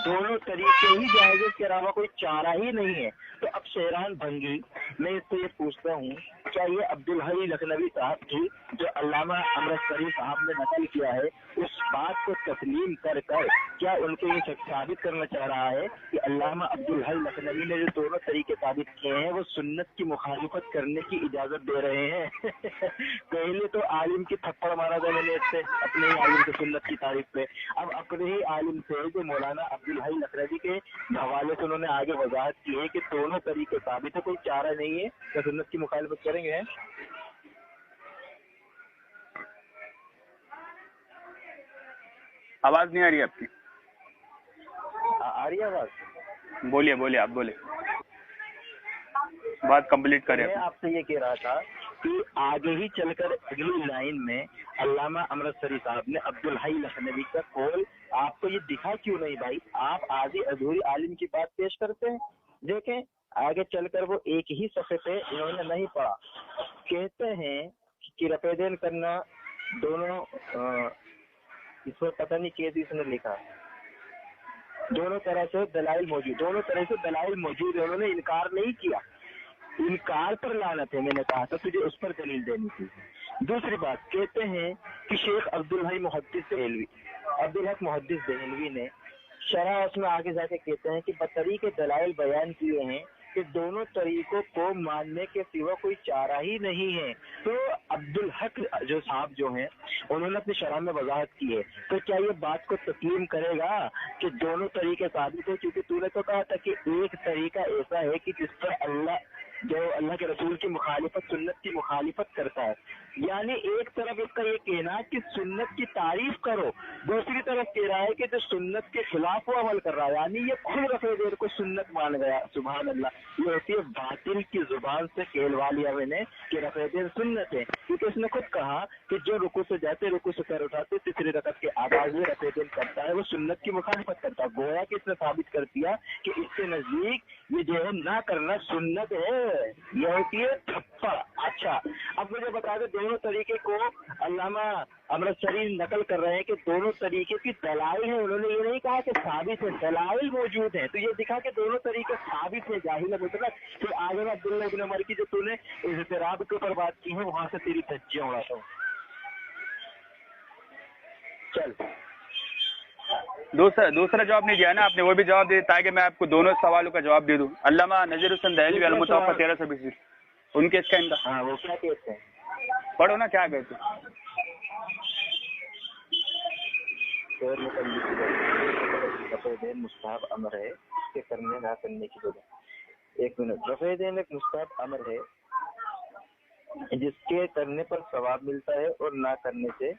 دونوں طریقے ہی جائز ہے، اس کے علاوہ کوئی چارہ ہی نہیں ہے۔ تو اب شیران بھنگی، میں اس سے یہ پوچھتا ہوں، کیا یہ عبدالحی لکھنوی صاحب کی جو علامہ امرتسری صاحب نے نقل کیا ہے اس بات کو تسلیم کر کر کیا ان کو یہ ثابت کرنا چاہ رہا ہے کہ علامہ عبدالحی لکھنوی نے جو دونوں طریقے ثابت کیے ہیں وہ سنت کی مخالفت کرنے کی اجازت دے رہے ہیں؟ پہلے تو عالم کی تھپڑ مارا تھا میں نے اس سے، اپنے ہی عالم کی سنت کی تعریف پہ، اب اپنے ہی عالم سے جو مولانا عبدالحی لکھنوی کے حوالے سے انہوں نے آگے وضاحت کی ہے کہ دونوں طریقے ثابت ہے، کوئی چارہ نہیں ہے، کیا سنت کی مخالفت کریں گے؟ آواز نہیں آ رہی آپ کی؟ آ رہی ہے آواز؟ बोलिए बोलिए, आप बोले, बात कंप्लीट करें। मैं आपसे ये कह रहा था कि आगे ही चलकर अगली लाइन में अल्लामा अमृतसरी साहब ने अब्दुल हई लखनवी का कौल आपको ये दिखा क्यों नहीं भाई? आप आधी अधूरी आलिम की बात पेश करते हैं। देखें आगे चलकर वो एक ही सफ़े पे इन्होंने नहीं पढ़ा, कहते हैं कि रफेदेन करना दोनों इसमें पता नहीं कैसे इसने लिखा, दोनों तरह से दलाइल मौजूद, दोनों तरह से दलाइल मौजूद है, उन्होंने इनकार नहीं किया। इनकार पर लानत है, मैंने कहा था तुझे उस पर दलील देनी थी। दूसरी बात कहते हैं कि शेख अब्दुल हक मुहद्दिस देहलवी ने शरह उसमें आगे जाके कहते हैं कि बतरीके दलाइल बयान किए हैं कि दोनों तरीकों को मानने के सिवा कोई चारा ही नहीं है। तो अब्दुल हक जो साहब जो हैं उन्होंने अपनी शरह में वजाहत की है, तो क्या ये बात को तस्लीम करेगा कि दोनों तरीके साबित है? क्योंकि तूने तो कहा था कि एक तरीका ऐसा है कि जिस पर अल्लाह के रसूल की मुखालिफत, सुन्नत की मुखालिफत करता है, यानी एक तरफ इसका ये कहना कि सुन्नत की तारीफ करो, दूसरी तरफ कह रहा है कि जो सुन्नत के खिलाफ वो अमल कर रहा है, यानी ये खुद रफेदेर को सुन्नत मान गया। सुभान अल्लाह। ये होती है बातिल की जुबान से कहलवा लिया मैंने कि रफेदेर सुन्नत है, क्योंकि उसने खुद कहा कि जो रुकू से जाते रुकू से सर उठाते तीसरी रकत के आगाज में रफेदेर करता है वो सुन्नत की मुखालिफत करता है। गोया कि इसने साबित कर दिया कि इसके नजदीक ये जो है ना करना सुन्नत है, यह होती है ठप्पा। अच्छा, अब मुझे बता दो दोनों तरीके को अल्लामा अमृतसरी नकल कर रहे हैं कि दोनों तरीके की दलाइल है, उन्होंने ये नहीं कहा कि साबित है, दलाइल मौजूद है। तो ये दिखा कि दोनों तरीके साबित है, जाहिल मतलब। फिर आगे में अब्दुल्ला इब्न उमर की जो तूने इज़्तिराब के ऊपर बात की है वहां से तेरी धज्जियां उड़ाता हूँ। चल दूसरा जवाब नहीं दिया ना आपने, वो भी जवाब दे ताकि मैं आपको दोनों सवालों का जवाब दे दूं। अल्लामा नज़ीर हुसैन दहलवी अल-मुतवफ़्फ़ा 1320 उनके इसका इनका। हाँ, वो क्या कहते हैं? पढ़ो ना क्या कहते हैं। रफ़ेदेन मुस्ताहब अमर है कि करने ना करने की वजह। एक मिनट, रफ़ेदेन एक मुस्ताहब अमर है जिसके करने पर सवाब मिलता है और ना करने से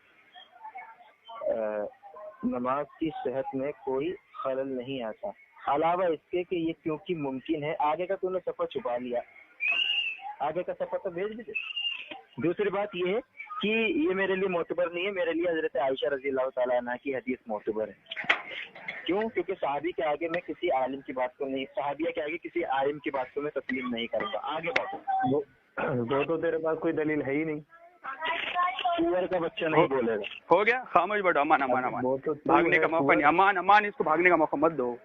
नमाज की सेहत में कोई खलल नहीं आता, अलावा इसके कि ये क्योंकि मुमकिन है। आगे का तूने सफर छुपा लिया, आगे का सफर तो भेज भी दे। दूसरी बात ये है कि ये मेरे लिए मोतबर नहीं है, मेरे लिए हजरत आयशा रज़ी अल्लाह ताला अन्हा की हदीस मोतबर है। क्यों? क्योंकि सहाबी के आगे मैं किसी आलिम की बात को नहीं, सहाबिया के आगे किसी आलिम की बात को मैं तस्लीम नहीं करता। आगे बात वो तो तेरे पास कोई दलील है ही नहीं। सूअर का बच्चा नहीं बोलेगा। हो गया, खामोश बैठो। अमान अमान अमान, भागने का मौका नहीं। अमान अमान, इसको भागने का मौका मत दो।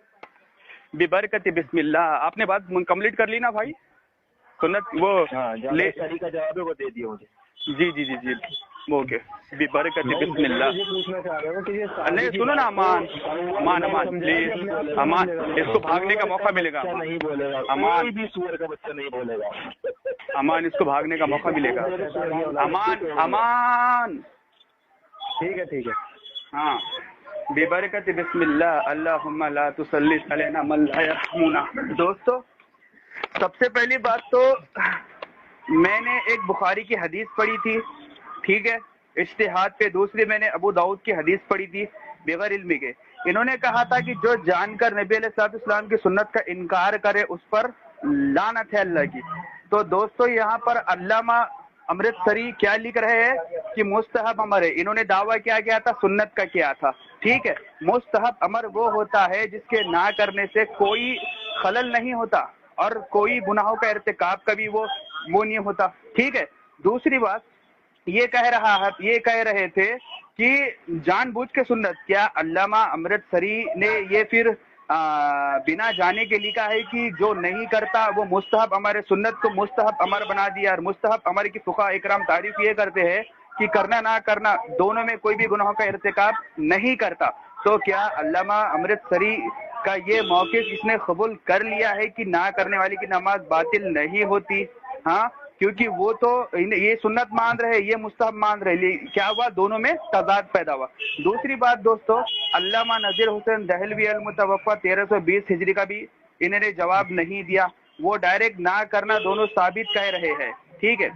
बिबरकत बिस्मिल्लाह। आपने बात कंप्लीट कर ली ना भाई? सुन्नत वो ले सही का जवाब है वो दे दिया मुझे। जी जी जी जी, ओके। बिबरकत बिस्मिल्लाह। नहीं सुनो ना अमान, अमान अमान प्लीज, अमान इसको भागने का मौका मिलेगा। नहीं बोलेगा अमान, भी सूअर का बच्चा नहीं बोलेगा। अमान इसको भागने का मौका मिलेगा। अमान अमान, ठीक है। हाँ, बिबरकत बिस्मिल्लाह अल्लाहुम्मा ला तुसल्लित अलैना मन ला यरहमुना। दोस्तों, सबसे पहली बात तो मैंने एक बुखारी की हदीस पढ़ी थी, ठीक है, इज्तिहाद पे। दूसरी मैंने अबू दाऊद की हदीस पढ़ी थी बगैर इल्मी के। इन्होंने कहा था कि जो जानकर नबी अलैहिस्सलाम की सुन्नत का इनकार करे उस पर लानत है अल्लाह की। तो दोस्तों यहाँ पर अल्लामा अमृतसरी क्या लिख रहे हैं कि मुस्तहब अमर है। इन्होंने दावा क्या किया था? सुन्नत का किया था, ठीक है। मुस्तहब अमर वो होता है जिसके ना करने से कोई खलल नहीं होता और कोई गुनाहों का इर्तिकाब कभी वो नहीं होता, ठीक है। दूसरी बात ये कह रहे थे कि जानबूझ के सुन्नत, क्या अल्लामा अमृतसरी ने ये फिर बिना जाने के लिखा है कि जो नहीं करता वो मुस्तहब अमर है? सुन्नत को मुस्तहब अमर बना दिया। और मुस्तहब अमर की फुक़हा इकराम तारीफ ये करते हैं कि करना ना करना दोनों में कोई भी गुनाहों का इर्तिकाब नहीं करता। तो क्या अल्लामा अमृतसरी का ये मौक़िफ़ इसने कबूल कर लिया है कि ना करने वाले की नमाज बातिल नहीं होती? हाँ, क्योंकि वो तो ये सुन्नत मान रहे, ये मुस्तहब मान रहे। क्या हुआ? दोनों में तज़ाद पैदा हुआ। दूसरी बात दोस्तों, अल्लामा नज़ीर हुसैन दहलवी अल-मुतवफ़्फ़ा 1320 हिजरी का भी इन्होंने जवाब नहीं दिया, वो डायरेक्ट ना करना दोनों साबित कह रहे हैं, ठीक है।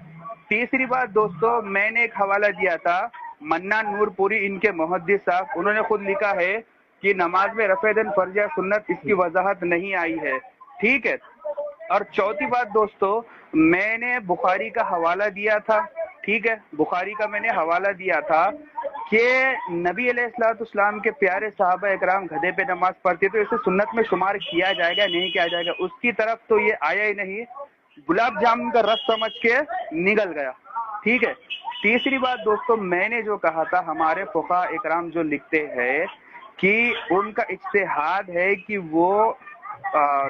तीसरी बात दोस्तों, मैंने एक हवाला दिया था, मन्नान नूरपुरी इनके मुहद्दिस साहब, उन्होंने खुद लिखा है کہ نماز میں رفع دین فرض یا سنت اس کی وضاحت نہیں آئی ہے، ٹھیک ہے۔ اور چوتھی بات دوستو، میں نے بخاری کا حوالہ دیا تھا، ٹھیک ہے، بخاری کا میں نے حوالہ دیا تھا کہ نبی علیہ الصلوۃ والسلام کے پیارے صحابہ اکرام گدھے پہ نماز پڑھتے تو اسے سنت میں شمار کیا جائے گا نہیں کیا جائے گا، اس کی طرف تو یہ آیا ہی نہیں، گلاب جامن کا رس سمجھ کے نگل گیا، ٹھیک ہے۔ تیسری بات دوستو، میں نے جو کہا تھا ہمارے فقہاء اکرام جو لکھتے ہیں کہ ان کا اجتہاد ہے کہ وہ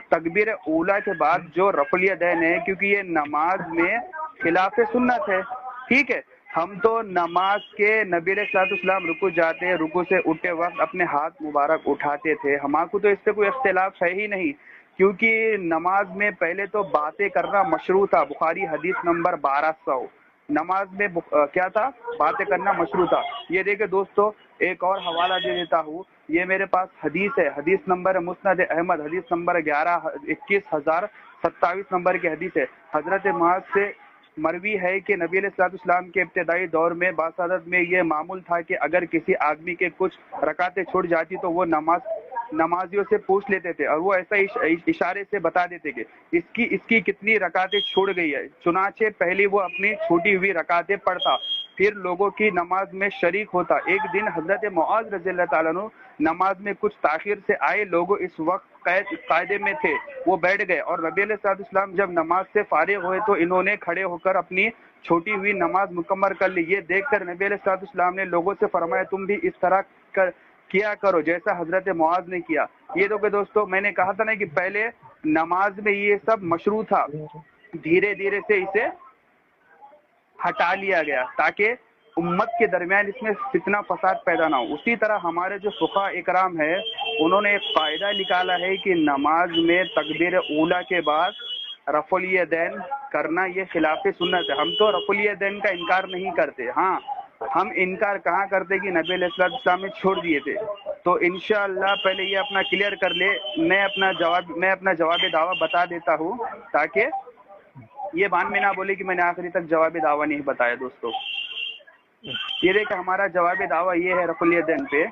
تکبیر اولا کے بعد جو رفع الیدین ہے، کیونکہ یہ نماز میں خلاف سنت ہے، ٹھیک ہے۔ ہم تو نماز کے نبی علیہ الصلوۃ والسلام رکوع جاتے، رکوع سے اٹھتے وقت اپنے ہاتھ مبارک اٹھاتے تھے، ہمارے کو تو اس سے کوئی اختلاف ہے ہی نہیں، کیونکہ نماز میں پہلے تو باتیں کرنا مشروع تھا، بخاری حدیث نمبر 1200، نماز میں کیا تھا؟ باتیں کرنا مشروع تھا۔ یہ دیکھیں دوستو، ایک اور حوالہ دے دیتا ہوں، یہ میرے پاس حدیث ہے، حدیث نمبر مسند احمد، حدیث نمبر 21027 نمبر کی حدیث ہے۔ حضرت معاذ سے مروی ہے کہ نبی علیہ الصلوۃ والسلام کے ابتدائی دور میں باسعادت میں یہ معمول تھا کہ اگر کسی آدمی کے کچھ رکعتیں چھوٹ جاتی تو وہ نمازیوں سے پوچھ لیتے تھے، اور وہ ایسا اشارے سے بتا دیتے کہ اس کی کتنی رکعتیں چھوڑ گئی ہے، چنانچہ پہلے وہ اپنی چھوٹی ہوئی رکعتیں پڑھتا، پھر لوگوں کی نماز میں شریک ہوتا۔ ایک دن حضرت معاذ رضی اللہ تعالیٰ عنہ نماز میں کچھ تاخیر سے آئے، لوگ اس وقت قاعدے میں تھے، وہ بیٹھ گئے، اور نبی علیہ الصلوۃ والسلام جب نماز سے فارغ ہوئے تو انہوں نے کھڑے ہو کر اپنی چھوٹی ہوئی نماز مکمل کر لی۔ یہ دیکھ کر نبی علیہ الصلوۃ والسلام نے لوگوں سے فرمایا تم بھی اس طرح کیا کرو جیسا حضرت معاذ نے کیا۔ یہ تو کہ دوستو میں نے کہا تھا نا کہ پہلے نماز میں یہ سب مشروع تھا، دھیرے دھیرے سے اسے ہٹا لیا گیا تاکہ امت کے درمیان اس میں فتنہ فساد پیدا نہ ہو۔ اسی طرح ہمارے جو فقہاء اکرام ہے انہوں نے ایک قاعدہ نکالا ہے کہ نماز میں تکبیر اولا کے بعد رفع الیدین کرنا یہ خلاف سنت ہے۔ ہم تو رفع الیدین کا انکار نہیں کرتے، ہاں ہم انکار کہاں کرتے کہ نبی علیہ الصلوۃ والسلام نے چھوڑ دیے تھے۔ تو انشاءاللہ پہلے یہ اپنا کلیئر کر لے، میں اپنا جواب دعویٰ بتا دیتا ہوں تاکہ یہ بعد میں نہ بولے کہ میں نے آخری تک جواب دعویٰ نہیں بتایا۔ دوستو یہ دیکھ ہمارا جواب دعویٰ یہ ہے رفع الیدین پہ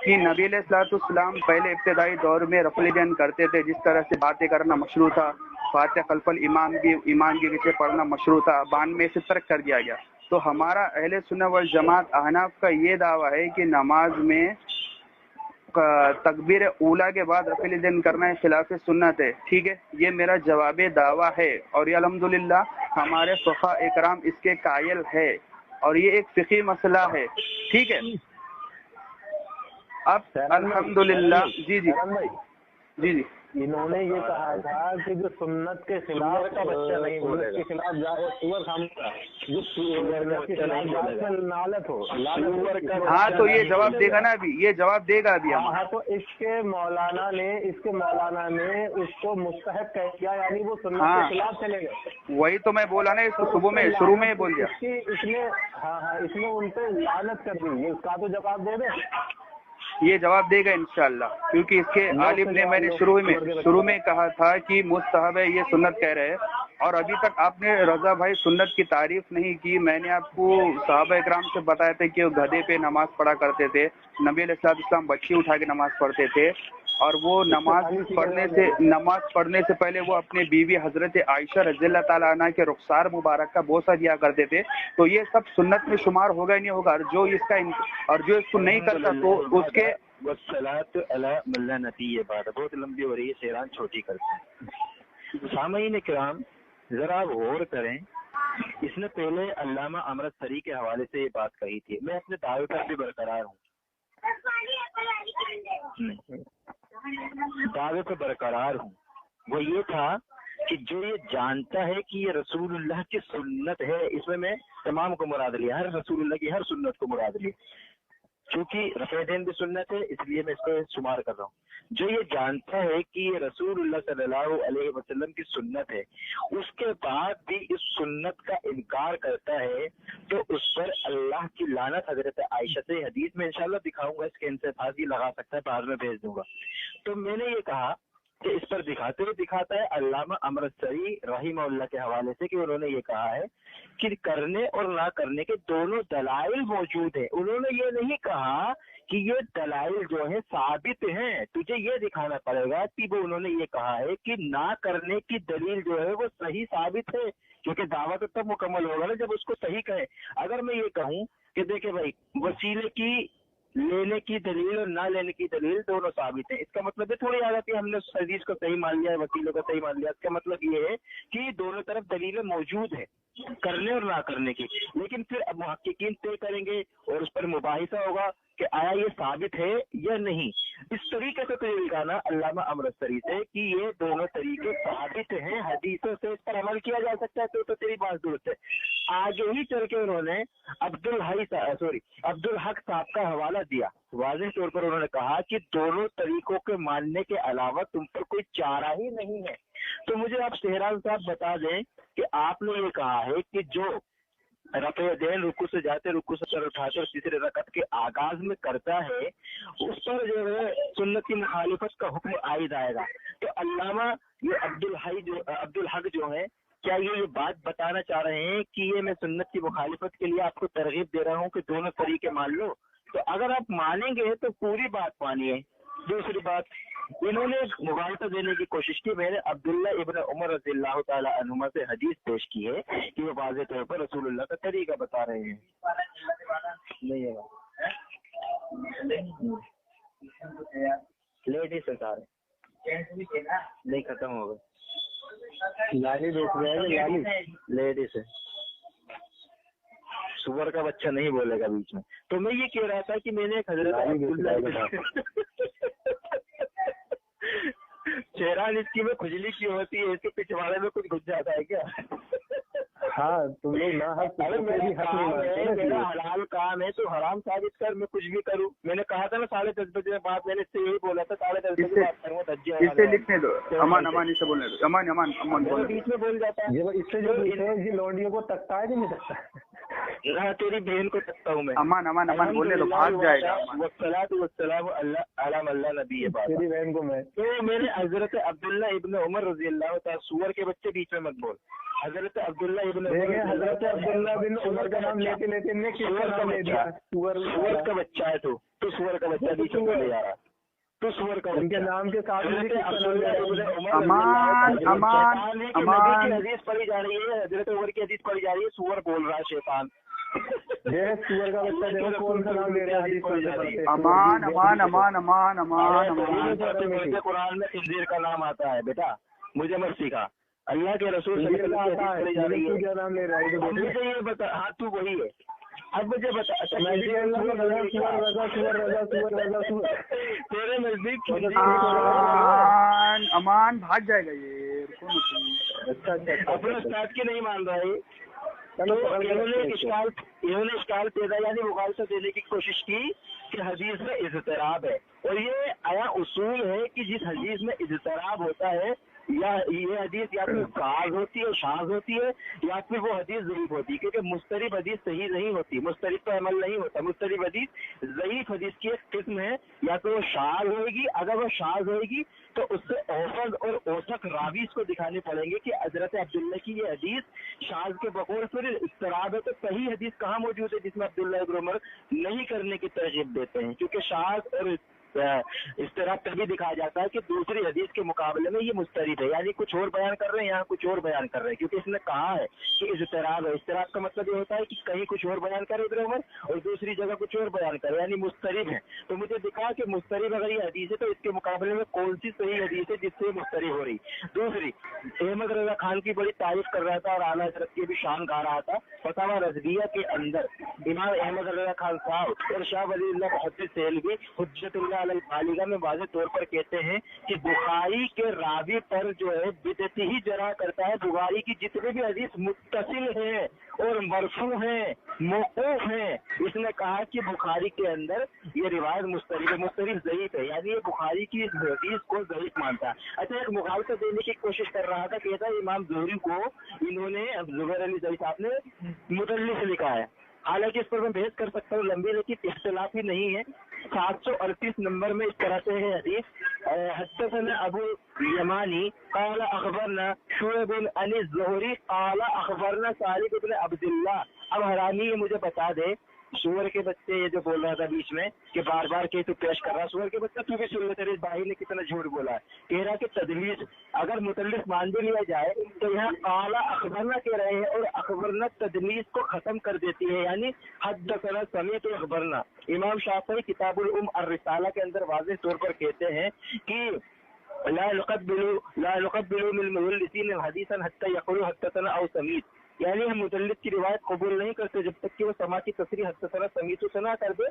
کہ نبی علیہ الصلوۃ والسلام پہلے ابتدائی دور میں رفع الیدین کرتے تھے، جس طرح سے باتیں کرنا مشروع تھا، فاتحہ خلف الامام بھی امام کے پیچھے پڑھنا مشروع تھا، بعد میں اسے ترک کر دیا گیا۔ تو ہمارا اہل سنت والجماعت احناف کا یہ دعویٰ ہے کہ نماز میں تکبیر اولا کے بعد رفع الیدین کرنا خلاف سنت ہے، ٹھیک ہے، یہ میرا جواب دعویٰ ہے، اور یہ الحمدللہ ہمارے فقہاء اکرام اس کے قائل ہے، اور یہ ایک فقہی مسئلہ ہے، ٹھیک ہے۔ اب الحمدللہ جی انہوں نے یہ کہا تھا کہ جو سنت کے خلاف کا بچہ نہیں بولے کے خلاف نالت ہو، ہاں تو یہ جواب دے گا نا ابھی، یہ جواب دے گا ابھی۔ ہاں تو اس کے مولانا نے اس کو مستحب کہہ دیا، یعنی وہ سنت کے خلاف چلے گئے۔ وہی تو میں بولا نا، اس کو صبح میں شروع میں بول دیا، اس نے ان پہ لعنت کر دی، اس کا تو جواب دے دے۔ یہ جواب دے گا انشاءاللہ، کیونکہ اس کے عالم نے میں نے شروع میں کہا تھا کہ مستحب ہے، یہ سنت کہہ رہے، اور ابھی تک آپ نے رضا بھائی سنت کی تعریف نہیں کی۔ میں نے آپ کو صحابہ اکرام سے بتایا تھا کہ وہ گدھے پہ نماز پڑھا کرتے تھے، نبی علیہ الصلوۃ والسلام بچی اٹھا کے نماز پڑھتے تھے، اور وہ نماز پڑھنے سے پہلے وہ اپنے بیوی حضرت عائشہ رضی اللہ تعالیٰ عنہ کے رخسار مبارک کا بوسہ دیا کرتے تھے۔ تو یہ سب سنت میں شمار ہوگا ہی نہیں ہوگا، اور جو اس کو نہیں کرتا تو اس کے والصلاۃ علی من لا نبی، یہ بات بہت لمبی ہو رہی ہے، سیران چھوٹی کرتے ہیں۔ سامعین کرام ذرا آپ غور کریں، اس نے پہلے علامہ امرتسری کے حوالے سے یہ بات کہی تھی، میں اپنے دعوے پر بھی برقرار ہوں، دعوے پہ برقرار ہوں۔ وہ یہ تھا کہ جو یہ جانتا ہے کہ یہ رسول اللہ کی سنت ہے، اس میں تمام کو مراد لیا، ہر رسول اللہ کی ہر سنت کو مراد لی، چونکہ رفع دین بھی سنت ہے اس لیے میں اس کو شمار کر رہا ہوں۔ جو یہ جانتا ہے کہ یہ رسول اللہ صلی اللہ علیہ وسلم کی سنت ہے، اس کے بعد بھی اس سنت کا انکار کرتا ہے تو اس پر اللہ کی لعنت۔ حضرت عائشہ سے حدیث میں انشاءاللہ دکھاؤں گا، اس کے انصفاف بھی لگا سکتا ہے، بعد میں بھیج دوں گا۔ تو میں نے یہ کہا کہ اس پر दिखाता है अल्लामा अमृतसरी रहीमहुल्लाह के हवाले से कि उन्होंने ये कहा है कि करने और ना करने के दोनों दलाइल मौजूद है। उन्होंने ये नहीं कहा कि ये दलाइल जो है साबित हैं, तुझे ये दिखाना पड़ेगा कि वो उन्होंने ये कहा है कि ना करने की दलील जो है वो सही साबित है, क्योंकि दावा तो तब मुकम्मल होगा ना जब उसको सही कहे। अगर मैं ये कहूँ कि देखे भाई वसीले की लेने की दलील और ना लेने की दलील दोनों साबित है, इसका मतलब ये थोड़ी आ जाती है हमने हदीस को सही मान लिया है, वकीलों को सही मान लिया। इसका मतलब ये है कि दोनों तरफ दलीलें मौजूद है करने और ना करने की, लेकिन फिर अब मुहक्किकीन तय करेंगे और उस पर मुबाहिसा होगा कि आया ये साबित है या नहीं। इस तरीके से तो ये लिखाना अल्लामा अमृतसरी से कि ये दोनों तरीके साबित हैं हदीसों से, इस पर अमल किया जा सकता है, तो तेरी बात दुरुस्त है। आगे ही चल के उन्होंने अब्दुल हक साहब का हवाला दिया, वाज़ेह तौर पर उन्होंने कहा कि दोनों तरीकों के मानने के अलावा तुम पर कोई चारा ही नहीं है। तो मुझे आप शहराज साहब बता दें कि आपने ये कहा है कि जो रफ़े देन रुकू से जाते रुकू से सर उठाते और तीसरे रकत के आगाज में करता है उस पर जो है सुन्नत की मुखालिफत का हुक्म आयद आएगा। तो अल्लामा ये अब्दुल हक जो है, क्या ये बात बताना चाह रहे हैं कि ये मैं सुन्नत की मुखालिफत के लिए आपको तरगीब दे रहा हूँ कि दोनों तरीके मान लो? तो अगर आप मानेंगे तो पूरी बात मानिए। दूसरी बात, इन्होंने मुबालसा देने की कोशिश की। मैंने अब्दुल्ला इब्न उमर रज़ियल्लाहु ताला अन्हुमा से हदीस पेश की है कि वो वाज़ेह तौर पर रसूलुल्लाह का तरीका बता रहे हैं। नहीं है लेट ही सरकार नहीं खत्म हो गए लाली देख रहे हैं लाली लेडीज है, सुअर का बच्चा नहीं बोलेगा बीच में। तो मैं ये कह रहा था कि मैंने एक चेहरा इसकी में खुजली की होती है, इसके पिछवाड़े में कुछ घुस जाता है क्या? हाँ तुम लोग ना हक मेरा हलाल काम है तो हराम साबित कर, मैं कुछ भी करूँ। मैंने कहा था ना 10:30 बजे बाद, मैंने इससे यही बोला था 10:30 बजे बात करूँगा। इससे लिखने दो, अमान इसे बोलने दो, अमान बीच में बोल जाता है। इससे जो ये लौंडियों को तकता है कि नहीं तकता? हाँ तेरी बहन को तकता हूँ मैं। अमान बोलने दो, भाग जाएगा। वस्सलातु अला नबी है बात। तेरी बहन को मैं तो मैंने हजरत अब्दुल्ला इब्न उमर रज़ियल्लाहु ताला, सुअर के बच्चे बीच में मत बोल, हजरत अब्दुल्ला इब्न उमर का नाम लेते लेते ने किसका नाम ले दिया? सुअर का बच्चा है तो सुअर का बच्चा बीच में ले जा रहा है, तो सुअर का उनके नाम के साथ अमान हदीस पढ़ी जा रही है, हजरत उमर की हदीस पढ़ी जा रही है, सुअर बोल रहा है शैतान। सुअर का बच्चा देखो कौन सा नाम ले रहा है? अमान कुरान में खिंजीर का नाम आता है बेटा, मुझे मत सिखा। अल्लाह के रसूल क्या नाम ले रहा है? मुझे ये बता। हाँ तू वही है। अब मुझे बता, तेरे नजदीक अमान भाग जाएगा ये। अपने उस्ताद की नहीं मान रहा है। तो इन्होंने इश्काल पैदा यानी मुखालफत देने की कोशिश की कि हदीस में इज़्तिराब है, और ये आया उसूल है कि जिस हदीस में इज़्तिराब होता है या ये हदीस या फिर शाज़ होती है, शाज़ होती है, या फिर वो हदीस ज़ईफ़ होती है, क्योंकि मुस्तरिब हदीस सही नहीं होती, मुस्तरिब पर अमल नहीं होता। मुस्तरिब हदीस ज़ईफ़ हदीस की एक किस्म है, या तो वो शाज़ होगी, अगर वो शाज़ होगी तो उससे औसत और औसत रावीज को दिखाने पड़ेंगे कि हजरत अब्दुल्ला की ये हदीस शाज़ के बकौल फिर इस्तराब है, तो सही हदीस कहाँ मौजूद है जिसमें अब्दुल्ला इब्न उमर नहीं करने की तरगीब देते हैं? क्योंकि शाज़ और इस तरह तभी दिखाया जाता है कि दूसरी हदीस के मुकाबले में ये मुस्तरिब है, यानी कुछ और बयान कर रहे हैं, यहाँ कुछ और बयान कर रहे हैं, क्योंकि इसने कहा है कि इज़्तिराब है। इज़्तिराब का मतलब ये होता है कि कहीं कुछ और बयान करे इब्न उमर और दूसरी जगह कुछ और बयान करे, यानी मुस्तरिब है। तो मुझे दिखा कि मुस्तरिब अगर ये हदीस है तो इसके मुकाबले में कौन सी सही हदीस है जिससे मुस्तरिब हो रही। दूसरी, अहमद रजा खान की बड़ी तारीफ कर रहा था और आला हज़रत की भी शान गा रहा था। फतवा रज़विया के अंदर इमाम अहमद रजा खान साहब और शाह वलीउल्लाह मुहद्दिस सेहलवी हुज्जतुल्लाह अलल बालिगा में वाज़ेह तौर पर कहते हैं कि बुखारी के रावी पर जो है बिदअती ही जरा करता है। बुखारी की जितने भी हदीस मुत्तसिल हैं और मरफू हैं, मौकूफ हैं, इसने कहा कि बुखारी के अंदर ये रिवायत मुस्तरिब ज़ईफ़ है, यानी ये बुखारी की इस हदीस को ज़ईफ़ मानता है। अच्छा, एक मुखालफत देने की कोशिश कर रहा था, कहता है इमाम ज़ुहरी को इन्होंने ज़ुबैर अली ज़ई साहब ने मुदल्लिस लिखा है। हालांकि इस पर मैं बहस कर सकता हूँ लंबी, लेकिन इख्तिलाफ ही नहीं है। 738 नंबर में इस तरह से है हदीस, हदसना अबू यमानी क़ाल अख़बरना शुअब अन ज़ुहरी क़ाल अख़बरना सालिब इब्न अब्दुल्लाह। अब हरामी ये मुझे बता दे, सूअर के बच्चे ये जो बोल रहा था बीच में कि बार बार के तू पेश कर रहा, सूअर के बच्चा तू भी सुन ले, तेरे भाई ने कितना झूठ बोला है। कह रहा कि तदलीस अगर मुतल्लिस मान भी लिया जाए तो यहाँ काला अखबरना कह रहे हैं और अखबरना तदलीस को खत्म कर देती है, यानी हद्दसना समीअतु अखबरना। इमाम शाफ़ी किताबुल उम अर्रिसाला के अंदर वाज़ेह तौर पर कहते हैं कि ला युक़ब्बिलु मिन मुदल्लिसीन हदीसन हत्ता यक़ूलु हद्दसना औ समीत, यानी हम मुदल्लिस की रिवायत कबूल नहीं करते जब तक कि वो समा की तसरीह हद्दसना समीत से ना कर दे।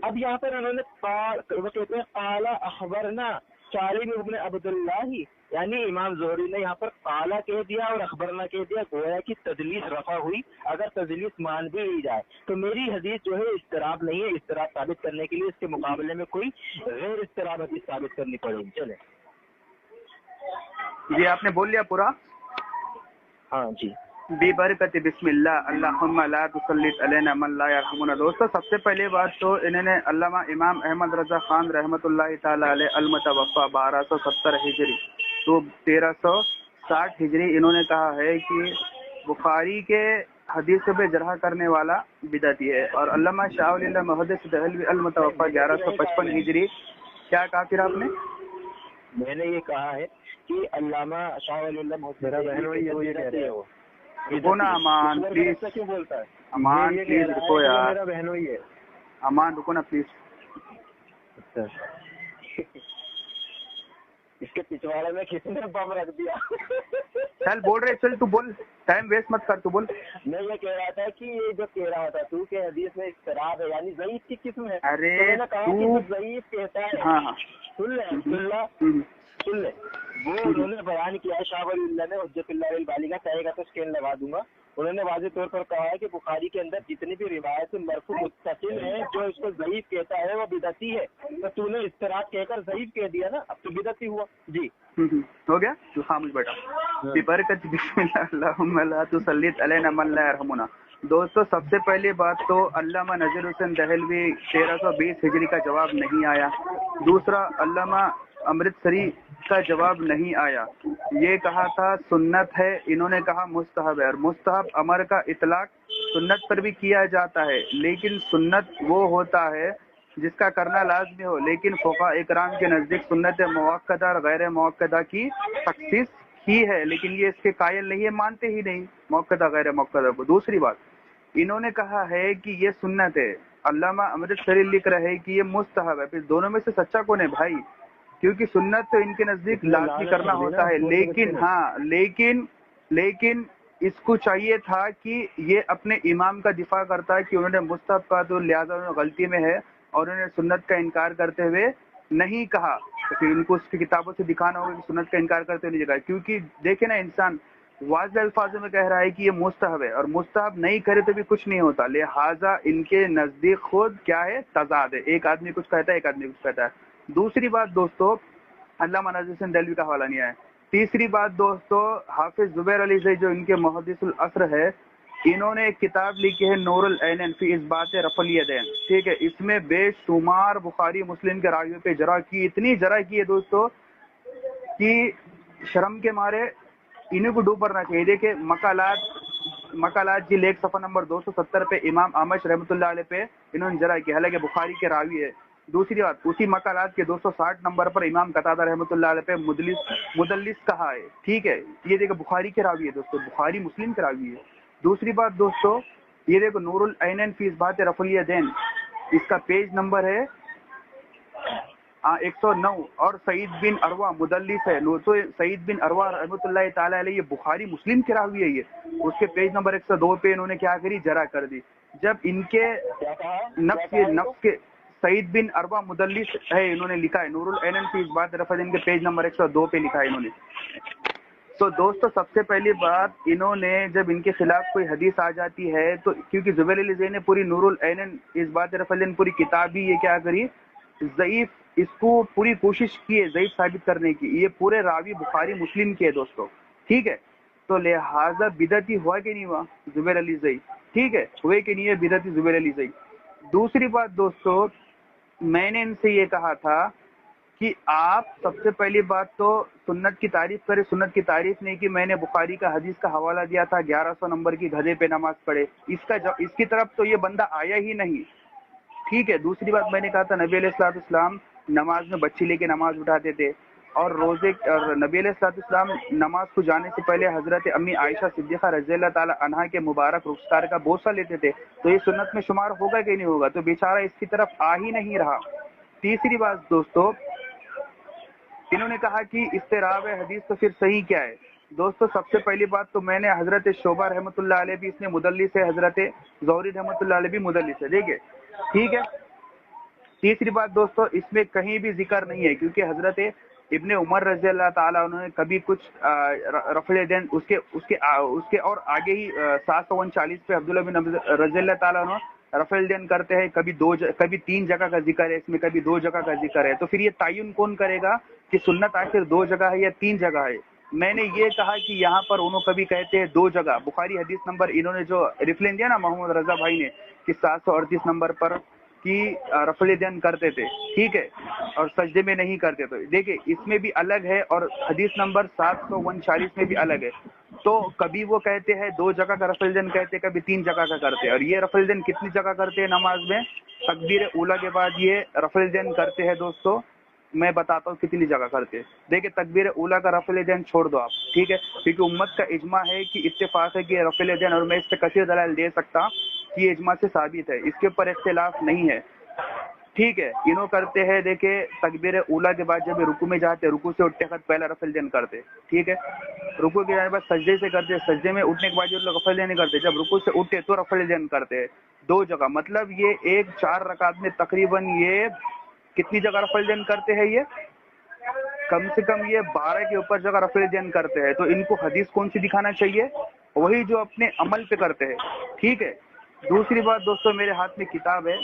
अब यहाँ पर उन्होंने वो कहते हैं काला अखबरना सालिब इब्न अब्दुल्लाह, यानी इमाम ज़ुहरी ने यहाँ पर काला कह दिया और अखबरना कह दिया, गोया कि तदलीस रफा हुई। अगर तदलीस मान भी ली जाए तो मेरी हदीस जो है इस्तराब नहीं है, इस्तराब साबित करने के लिए इसके मुकाबले में कोई गैर इस्तराब हदीस साबित करनी पड़ेगी। चले ये आपने बोल लिया पूरा? हाँ जी। बेबरकत बिस्मिल्लाह अल्लाहुम्मा ला तुसल्लित अलैना मन ला यरहमुना। दोस्तों सबसे पहले बात तो इन्होंने अल्लामा इमाम अहमद रजा खान रहमतुल्लाहि ताला अलैह अल-मुतवफ़ा 1270 हिजरी तो 1360 हिजरी इन्होंने कहा है कि बुखारी के हदीसों पे जरह करने वाला बिदअती है। और अल्लामा शाह वली मुहद्दिस दहलवी अल-मुतवफ़ा 1155 हिजरी, क्या कहा फिर आपने? मैंने ये कहा है कि अल्लामा शाह वली रुको ना अमान प्लीज, क्यों बोलता है? अमान प्लीज रुको यार, मेरा बहनोई है। अमान रुको ना प्लीज। इसके पिछवाड़े में किसने बम रख दिया? चल बोल रहे, चल तू बोल, टाइम वेस्ट मत कर, तू बोल। मैं ये कह रहा था कि ये जो कह रहा था तू के हदीस में इख्तिलाफ है, यानी ज़ईफ की किस्म है। अरे तो मैंने कहा कि तू जो ज़ईफ कहता है, हाँ हाँ सुन ले, वो उन्होंने बयान किया है, शाह वली ने हुज्जतुल्लाह अल बालिगा कहेगा तो स्कैन लगा दूंगा। उन्होंने वाज़ेह तौर पर कहा है कि बुखारी के अंदर जितनी भी रिवायत मरफू मुत्तसिल है जो इसको ज़ईफ कहता है वो बिदअती है। तो तूने इस्तराब कहकर ज़ईफ कह दिया ना, अब तो बिदअती हुआ। जी हो गया, तू खामोश बैठा। बिबरकत बिस्मिल्लाह अल्लाहुम्मा ला तुसल्लित अलैना मन ला यरहमुना। दोस्तों सबसे पहली बात तो अल्लामा नज़ीर हुसैन दहलवी 1320 हिजरी का जवाब नहीं आया। दूसरा, अल्लामा अमृतसरी का जवाब नहीं आया। ये कहा था सुन्नत है, इन्होंने कहा मुस्तहब है। और मुस्तहब अमर का इतलाक सुन्नत पर भी किया जाता है, लेकिन सुन्नत वो होता है जिसका करना लाजमी हो। लेकिन फुक़हा इकराम के नज़दीक सुन्नत मुअक्कदा और गैर मुअक्कदा की तखसीस ही है, लेकिन ये इसके कायल नहीं है, मानते ही नहीं मुअक्कदा गैर मुअक्कदा को। दूसरी बात, इन्होंने कहा है कि ये सुन्नत है, अल्लामा अमृतसरी लिख रहे हैं कि ये मुस्तहब है। फिर दोनों में से सच्चा कौन है भाई? क्योंकि सुन्नत तो इनके नजदीक लाजमी करना होता है, लेकिन हाँ लेकिन इसको चाहिए था कि ये अपने इमाम का दिफा करता है कि उन्होंने मुस्तहब का तो लिहाजा उन्होंने गलती में है और उन्होंने सुन्नत का इनकार करते हुए नहीं कहा। तो फिर इनको उसकी किताबों से दिखाना होगा कि सुन्नत का इनकार करते हुए नहीं कहा। क्योंकि देखे ना, इंसान वाज़ेह अल्फाज़ों में कह रहा है कि ये मुस्तहब है और मुस्तहब नहीं करे तो भी कुछ नहीं होता, लिहाजा इनके नजदीक खुद क्या है, तज़ाद है। एक आदमी कुछ कहता है, एक आदमी कुछ कहता है। दूसरी बात दोस्तों, अल्लामा नज़ीर हुसैन दहलवी का हवाला नहीं आया। तीसरी बात दोस्तों, हाफिज जुबैर अली ज़ई जो इनके मुहद्दिसुल असर है, इन्होंने एक किताब लिखी है नूरुल ऐनैन फी इस्बात रफ़ल यदैन, ठीक है। इसमें बेशुमार बुखारी मुस्लिम के रावियों पे जरा की, इतनी जरा की है दोस्तों कि शर्म के मारे इन्हीं को डूब पड़ना चाहिए। देखिए मकालात जी लेख सफ़ा नंबर 270 पे इमाम आमश रहमतुल्लाह अलैह पे इन्होंने जरा की, हालांकि बुखारी के रावी है। दूसरी बात, उसी मकालात के 260 नंबर पर इमाम कतादा रहमतुल्लाह अलैह पे मुदल्लिस कहा है, ठीक है। ये देखो बुखारी के रावी है दोस्तों, बुखारी मुस्लिम के रावी है। दूसरी बात दोस्तों, ये देखो नूरुल ऐनैन फी इस्बात रफ़ल यदैन, इसका पेज नंबर है 109 और सईद बिन अरवा मुदल्लिस है। तो सईद बिन अरवा रहमतुल्लाह ताला अलैह ये बुखारी मुस्लिम के रावी है। ये उसके पेज नंबर 102 पे इन्होंने क्या करी, जरा कर दी। जब इनके नफ्स के सईद बिन अरवा मुदल्लिस है, इन्होंने लिखा है नूरुल ऐनैन फी इस्बात रफ़ल यदैन के पेज नंबर 102 पे लिखा है इन्होंने। तो दोस्तों सबसे पहली बात, इन्होंने जब इनके खिलाफ कोई हदीस आ जाती है तो क्योंकि जुबैर अली ज़ई ने पूरी नूरुल ऐनैन इस्बात रफ़ल यदैन पूरी किताब ही ये क्या करी, ज़ईफ, इसको पूरी कोशिश की है ज़ईफ साबित करने की। ये पूरे रावी बुखारी मुस्लिम के है दोस्तों, ठीक है। तो लिहाजा बिदअती हुआ कि नहीं हुआ जुबैर अली ज़ई, ठीक है, हुए कि नहीं है बिदअती जुबैर अली ज़ई। दूसरी बात दोस्तों, میں نے ان سے یہ کہا تھا کہ آپ سب سے پہلی بات تو سنت کی تعریف کرے. سنت کی تعریف نہیں کہ میں نے بخاری کا حدیث کا حوالہ دیا تھا 1100 نمبر کی گدھے پہ نماز پڑھے. اس کی طرف تو یہ بندہ آیا ہی نہیں. ٹھیک ہے. دوسری بات میں نے کہا تھا نبی علیہ الصلوۃ والسلام نماز میں بچی لے کے نماز اٹھاتے تھے اور روزے اور نبی علیہ الصلوۃ والسلام نماز کو جانے سے پہلے حضرت امی عائشہ صدیقہ رضی اللہ تعالی عنہا کے مبارک رخسار کا بوسہ لیتے تھے. تو یہ سنت میں شمار ہوگا کہ نہیں ہوگا؟ تو بیچارہ اس کی طرف آ ہی نہیں رہا. تیسری بات دوستو، انہوں نے کہا کہ استراب حدیث تو پھر صحیح کیا ہے؟ دوستو سب سے پہلی بات تو میں نے حضرت شعبہ رحمۃ اللہ علیہ بھی اس میں مدلس ہے، حضرت زہری رحمۃ اللہ علیہ بھی مدلس ہے. دیکھیے ٹھیک ہے. تیسری بات دوستو، اس میں کہیں بھی ذکر نہیں ہے کیونکہ حضرت ابن عمر رضی اللہ تعالیٰ انہوں نے کبھی کچھ رفع دین اس کے اور آگے ہی 749 پہ عبداللہ بن رضی اللہ تعالیٰ عنہ رفع دین کرتے ہیں. کبھی 3 جگہ کا ذکر ہے اس میں، کبھی 2 جگہ کا ذکر ہے. تو پھر یہ تعین کون کرے گا کہ سنت آخر 2 جگہ ہے یا 3 جگہ ہے؟ میں نے یہ کہا کہ یہاں پر انہوں کبھی کہتے ہیں 2 جگہ. بخاری حدیث نمبر انہوں نے جو ریفرنس دیا نا محمد رضا بھائی نے کہ 738 نمبر پر کی رفع دین کرتے تھے، ٹھیک ہے، اور سجدے میں نہیں کرتے تھے. دیکھیں اس میں بھی الگ ہے اور حدیث نمبر 739 میں بھی الگ ہے. تو کبھی وہ کہتے ہیں 2 جگہ کا رفع دین کہتے، کبھی 3 جگہ کا کرتے. اور یہ رفع دین کتنی جگہ کرتے ہیں نماز میں؟ تکبیر اولیٰ کے بعد یہ رفع دین کرتے ہیں دوستو. میں بتاتا ہوں کتنی جگہ کرتے. دیکھیں تکبیر اولیٰ کا رفع دین چھوڑ دو آپ، ٹھیک ہے، کیونکہ امت کا اجماع ہے کہ اتفاق ہے کہ رفع دین، اور میں اس پہ کثیر دلائل دے سکتا کہ یہ اجماع سے ثابت ہے، اس کے اوپر اختلاف نہیں ہے. ٹھیک ہے. انہوں کرتے ہیں دیکھیں تکبیر اولیٰ کے بعد جب رکوع میں جاتے، رکوع سے اٹھتے وقت پہلا رفع دین کرتے، ٹھیک ہے. رکوع کے جانے بعد سجدے سے کرتے، سجدے میں اٹھنے کے بعد جو لوگ رفع دین نہیں کرتے، جب رکوع سے اٹھتے تو رفع دین کرتے. 2 جگہ، مطلب یہ 4 رکعت میں تقریباً یہ کتنی جگہ رفع دین کرتے ہیں؟ یہ کم سے کم یہ 12 کے اوپر جگہ رفع دین کرتے ہیں. تو ان کو حدیث کون سی دکھانا چاہیے؟ وہی جو اپنے عمل پہ کرتے ہیں. ٹھیک ہے. دوسری بات دوستو، میرے ہاتھ میں کتاب ہے،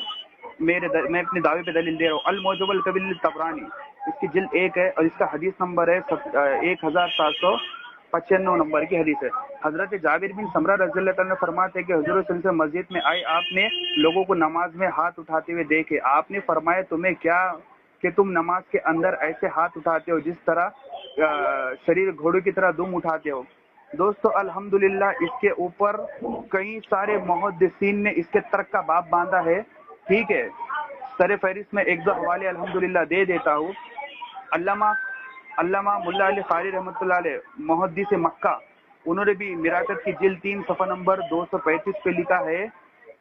میں اپنے دعوے پہ دلیل دے رہا ہوں، المعجم الکبیر للطبرانی، اس کی جلد 1 ہے اور اس کا حدیث نمبر ہے 1795 نمبر کی حدیث ہے. حضرت جابر بن سمرہ رضی اللہ تعالیٰ نے فرماتے ہیں کہ حضور صلی اللہ علیہ وسلم مسجد میں آئے، آپ نے لوگوں کو نماز میں ہاتھ اٹھاتے ہوئے دیکھے. آپ نے فرمایا تمہیں کیا کہ تم نماز کے اندر ایسے ہاتھ اٹھاتے ہو جس طرح شریر گھوڑے کی طرح دم اٹھاتے ہو. دوستو الحمدللہ اس کے اوپر کئی سارے محدثین نے اس کے ترک کا باب باندھا ہے. ٹھیک ہے. سر فہرست میں 1-2 حوالے الحمدللہ دے دیتا ہوں. علامہ ملا علی قاری رحمۃ اللہ علیہ محدث مکہ، انہوں نے بھی مراکت کی جلد 3 صفحہ نمبر 235 پہ لکھا ہے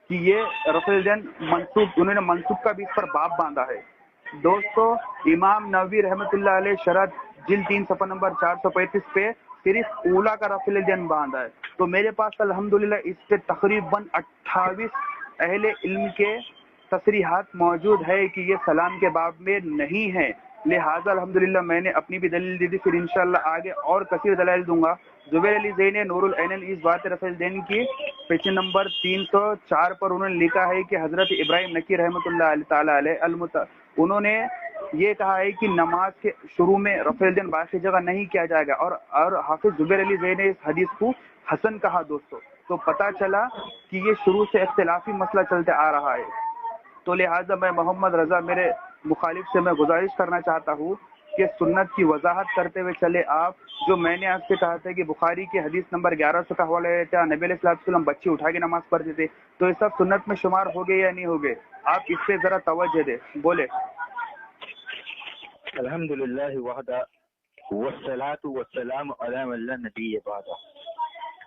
کہ یہ رفع دین منسوب، انہوں نے منسوب کا بھی اس پر باب باندھا ہے. دوستو امام نووی رحمۃ اللہ علیہ شرح جلد 3 صفحہ نمبر 435 پہ صرف اولیٰ کا رفع دین باندھا ہے. تو میرے پاس الحمدللہ اس سے تقریباً 28 اہل علم کے تصریحات موجود ہے کہ یہ سلام کے باب میں نہیں ہے. لہٰذا الحمدللہ میں نے اپنی بھی دلیل دی تھی، پھر انشاءاللہ آگے اور کثیر دلائل دوں گا. زبیر علی زئی نے نور العینین اس بات رفع دین کی پیج نمبر 304 پر انہوں نے لکھا ہے کہ حضرت ابراہیم نکی رحمۃ اللہ تعالی علیہ انہوں نے یہ کہا ہے کہ نماز کے شروع میں رفع دین باقی جگہ نہیں کیا جائے گا، اور حافظ زبیر علی زئی نے اس حدیث کو حسن کہا. دوستو تو پتہ چلا کہ یہ شروع سے اختلافی مسئلہ چلتے آ رہا ہے. تو لہٰذا میں محمد رضا میرے مخالف سے میں گزارش کرنا چاہتا ہوں کہ سنت کی وضاحت کرتے ہوئے چلے آپ. جو میں نے آپ سے کہا تھا کہ بخاری کی حدیث نمبر 1100 کا حوالہ دیتا، نبی علیہ الصلوۃ والسلام بچے اٹھا کے نماز پڑھتے تھے، تو یہ سب سنت میں شمار ہو گئے یا نہیں ہو گئے؟ آپ اس پہ ذرا توجہ دیں، بولے. الحمدللہ وحدہ والصلاۃ والسلام علی من لا نبی بعدہ.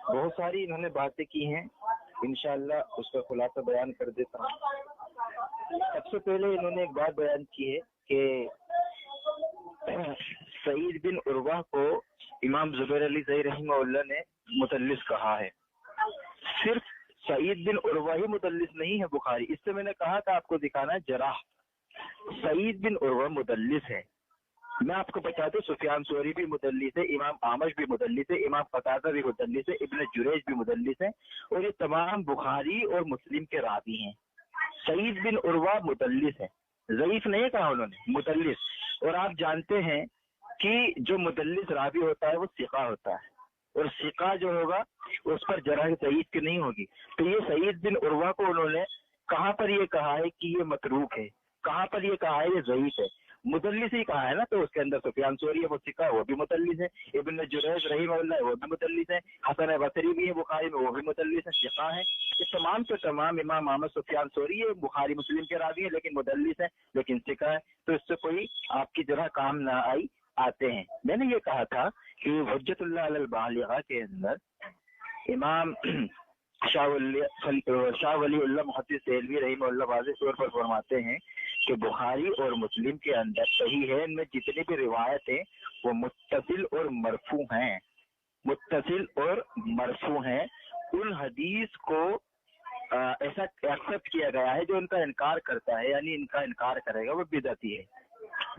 بہت ساری انہوں نے باتیں کی ہیں، انشاءاللہ اس کا خلاصہ بیان کر دیتا ہوں. سب سے پہلے انہوں نے ایک بات بیان کی ہے کہ سعید بن عروہ کو امام زبیر علی زئی رحمہ اللہ نے مدلس کہا ہے. صرف سعید بن عروہ ہی مدلس نہیں ہے بخاری، اس سے میں نے کہا تھا آپ کو دکھانا ہے جراح. سعید بن عروہ مدلس ہے. میں آپ کو بتا دوں سفیان ثوری بھی مدلس ہے، امام اعمش بھی مدلس ہے، امام قتادہ بھی مدلس ہے، ابن جریج بھی مدلس ہے، اور یہ تمام بخاری اور مسلم کے راوی ہیں. سعید بن عروہ مدلس ہے، ضعیف نہیں کہا انہوں نے، مدلس. اور آپ جانتے ہیں کہ جو مدلس راوی ہوتا ہے وہ ثقہ ہوتا ہے، اور ثقہ جو ہوگا اس پر جرح ضعیف کی نہیں ہوگی. تو یہ سعید بن عروہ کو انہوں نے کہاں پر یہ کہا ہے کہ یہ متروک ہے، कहाँ पर ये कहा है ये ज़ईफ है? मुदल्लिस ही कहा है ना, तो उसके अंदर सुफियान सौरी है वो सिक्का है, वो भी मुदल्लिस है, इब्न जुरैज रहीमहुल्लाह वो भी मुदल्लिस है, हसन बसरी भी है बुखारी में वो भी मुदल्लिस है, सिक्का है। ये तमाम के तमाम इमाम अहमद सुफियान सौरी है बुखारी मुस्लिम के रावी है लेकिन मुदल्लिस है, लेकिन सिक्का है, तो इससे कोई आपकी जगह काम ना आई आते हैं। मैंने ये कहा था कि हुज्जतुल्लाह अलल बालिगा के अंदर इमाम शाह वलीउल्लाह मुहद्दिस देहलवी रहीमहुल्लाह वाज़ेह तौर पर फरमाते हैं कि बुखारी और मुस्लिम के अंदर सही है, इनमें जितनी भी रिवायतें वो मुत्तसिल और मरफू हैं, मुत्तसिल और मरफू हैं। उन हदीस को ऐसा एक्सेप्ट किया गया है जो इनका इनकार करता है, यानी इनका इनकार करेगा वो बिदअती है।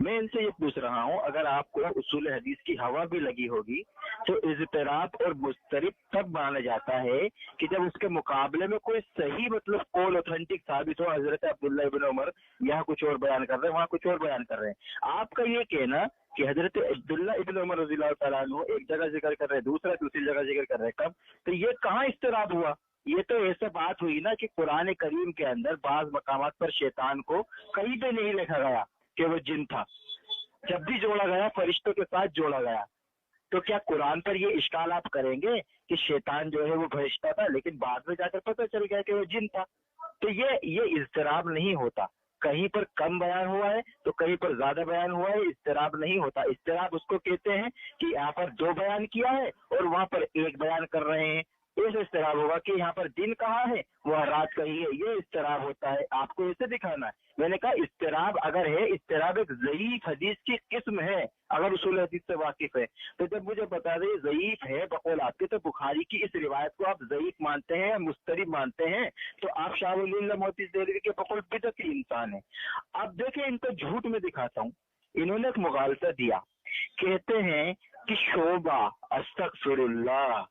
मैं इनसे ये पूछ रहा हूँ, अगर आपको उसूल हदीस की हवा भी लगी होगी तो इज़्तिराब और मुस्तरिब तब माना जाता है कि जब उसके मुकाबले में कोई सही मतलब कौल ऑथेंटिक साबित हो। हजरत अब्दुल्लाह इब्न उमर यहाँ कुछ और बयान कर रहे हैं, वहाँ कुछ और बयान कर रहे हैं। आपका ये कहना कि हजरत अब्दुल्लाह इब्न उमर रज़ियल्लाहु तआला अन्हु एक जगह जिक्र कर रहे हैं, दूसरी जगह जिक्र कर रहे हैं, कब? तो ये कहाँ इज़्तिराब हुआ? ये तो ऐसा बात हुई ना कि कुरान करीम के अंदर बाज मकामात पर शैतान को कहीं पे नहीं लिखा गया कि वो जिन था, जब भी जोड़ा गया फरिश्तों के साथ जोड़ा गया। तो क्या कुरान पर ये इश्काल आप करेंगे कि शैतान जो है वो फरिश्ता था लेकिन बाद में जाकर पता चल गया कि वो जिन था? तो ये इज़्तिराब नहीं होता। कहीं पर कम बयान हुआ है तो कहीं पर ज्यादा बयान हुआ है, इज़्तिराब नहीं होता। इज़्तिराब उसको कहते हैं कि यहाँ पर 2 बयान किया है और वहाँ पर 1 बयान कर रहे हैं, ऐसे इज़्तिराब होगा कि यहाँ पर दिन कहा है वह रात कही है, ये इज़्तिराब होता है। आपको ऐसे दिखाना है। मैंने कहा इज़्तिराब अगर है, इज़्तिराब एक ज़ईफ हदीस की किस्म है, अगर उसूल हदीस से वाकिफ है तो जब मुझे बता दें ज़ईफ है बकौल आपके, तो बुखारी की इस रिवायत को आप ज़ईफ मानते हैं या मुस्तरिब मानते हैं, तो आप शाह वलीउल्लाह मुहद्दिस देहलवी के बकौल बिदअती इंसान है। अब देखें, इनको झूठ में दिखाता हूँ। इन्होंने एक मुगालता दिया, कहते हैं कि शोबा अस्तगफिरुल्लाह,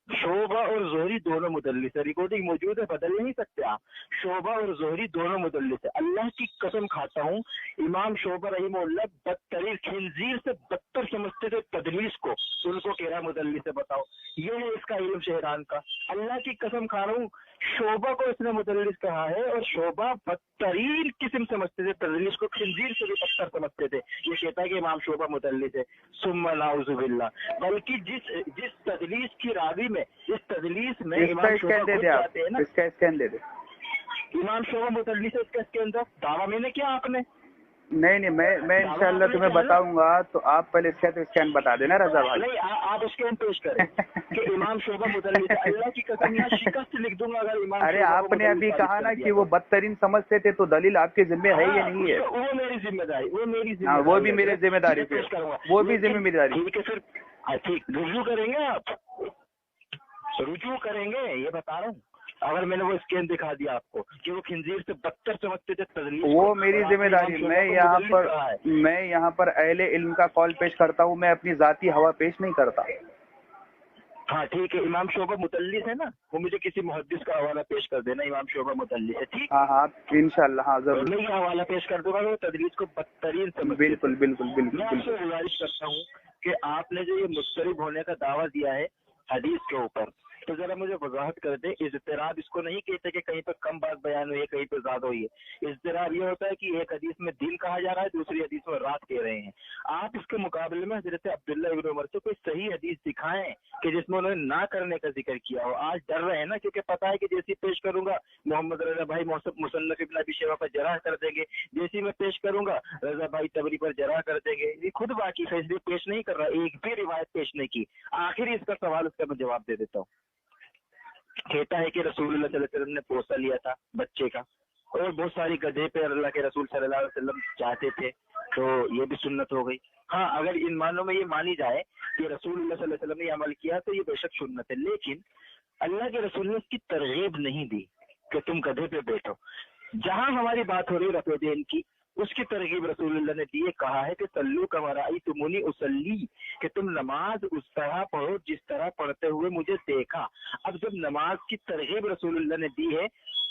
शोबा और जोहरी दोनों मुदल्लिस है। रिकॉर्डिंग मौजूद है, बदल नहीं सकते आप। शोबा और जोहरी दोनों मुदल्लिस है। अल्लाह की कसम खाता हूँ, इमाम शोबा रहीमहुल्लाह बदतरीन खिंजीर से बदतर समझते थे तदलीस को, उनको कह रहा मुदल्लिस है। बताओ, ये है इसका इल्म शहरान का। अल्लाह की कसम खा रहा हूँ, शोबा को इसने मुदल्लिस कहा है और शोबा बदतरीन किस्म समझते थे तदलीस को, खिंजीर से भी बदतर समझते थे। ये कहता है कि इमाम शोबा मुदल्लिस है, सुम्मा नाउज़ुबिल्लाह। बल्कि जिस तदलीस की रावी में, इस तदलीस में इमाम शोबा खुद जाते हैं ना, इसका स्कैन दे दे। इमाम शोबा मुदल्लिस है, इसका इसके अंदर दावा मैंने किया आपने? नहीं, मैं इंशाल्लाह तुम्हें बताऊंगा, तो आप पहले इसका तो स्कैन बता देना रजा भाई। नहीं, आप स्कैन पेश करें कि इमाम शोबा मुदल्लिस है। अल्लाह की कसम यहाँ शिकस्त लिख दूंगा अगर इमाम। अरे आपने अभी कहा ना कि वो बदतरीन समझते थे, तो दलील आपके जिम्मे है या नहीं है? वो मेरी जिम्मेदारी, वो भी मेरी जिम्मेदारी, वो भी जिम्मेदारी। ठीक है, फिर ठीक रुजू करेंगे, आप रुजू करेंगे, ये बता रहा हूँ। अगर मैंने वो स्कैन दिखा दिया आपको कि वो खिंजीर से बदतर समझते थे तदलीस, वो मेरी जिम्मेदारी। मैं यहाँ पर अहले इल्म का कॉल पेश करता हूँ, मैं अपनी जाती हवा पेश नहीं करता। हाँ ठीक है, इमाम शोबा मुदल्लिस है ना, वो मुझे किसी मुहद्दिस का हवाला पेश कर देना, इमाम शोबा मुदल्लिस है। ठीक, हाँ इंशाल्लाह, हाँ जरूर। मैं ये हवाला पेश कर दूंगा, वो तदलीस को बदतरीन समझते थे। बिल्कुल बिल्कुल बिल्कुल। मैं आपसे गुजारिश करता हूँ कि आपने जो ये मुस्तरिब होने का दावा दिया है हदीस के ऊपर, तो जरा मुझे वजाहत कर दे। इज़्तिराब इसको नहीं कहते कि कहीं पर कम बात बयान हुई है, कहीं पर ज्यादा हुई है। इज़्तिराब ये होता है कि एक हदीस में दिन कहा जा रहा है, दूसरी हदीस में रात कह रहे हैं। आप इसके मुकाबले में हजरत अब्दुल्लाह इब्न उमर से कोई सही हदीस दिखाएं कि जिसमें उन्होंने ना करने का जिक्र किया हो। आज डर रहे हैं ना, क्योंकि पता है कि जैसी पेश करूंगा मोहम्मद रजा भाई मुसन्नफ इब्न अबी शैबा पर जराह कर देंगे, जैसी मैं पेश करूंगा रजा भाई तबरी पर जराह कर देंगे। ये खुद बाकी फैसले पेश नहीं कर रहा, एक भी रिवायत पेश नहीं की। आखिर इसका सवाल, उसका मैं जवाब दे देता हूँ। कहता है कि रसूलुल्लाह सल्लल्लाहु अलैहि वसल्लम ने पोसा लिया था बच्चे का, और बहुत सारी गधे पे अल्लाह के रसूल सल्लल्लाहु अलैहि वसल्लम चाहते थे, तो ये भी सुन्नत हो गई। हाँ, अगर इन मानों में ये मानी जाए कि रसूलुल्लाह सल्लल्लाहु अलैहि वसल्लम ने अमल किया तो ये बेशक सुन्नत है, लेकिन अल्लाह के रसूल ने इसकी तरगीब नहीं दी कि तुम गधे पे बैठो। जहाँ हमारी बात हो रही है रफ़े दीन की, उसकी तरगीब रसूलुल्लाह ने दी है। कहा है कि सल्लू कमा रअयतुमूनी उसल्ली, कि तुम नमाज उस तरह पढ़ो जिस तरह पढ़ते हुए मुझे देखा। अब जब नमाज की तरगीब रसूलुल्लाह ने दी है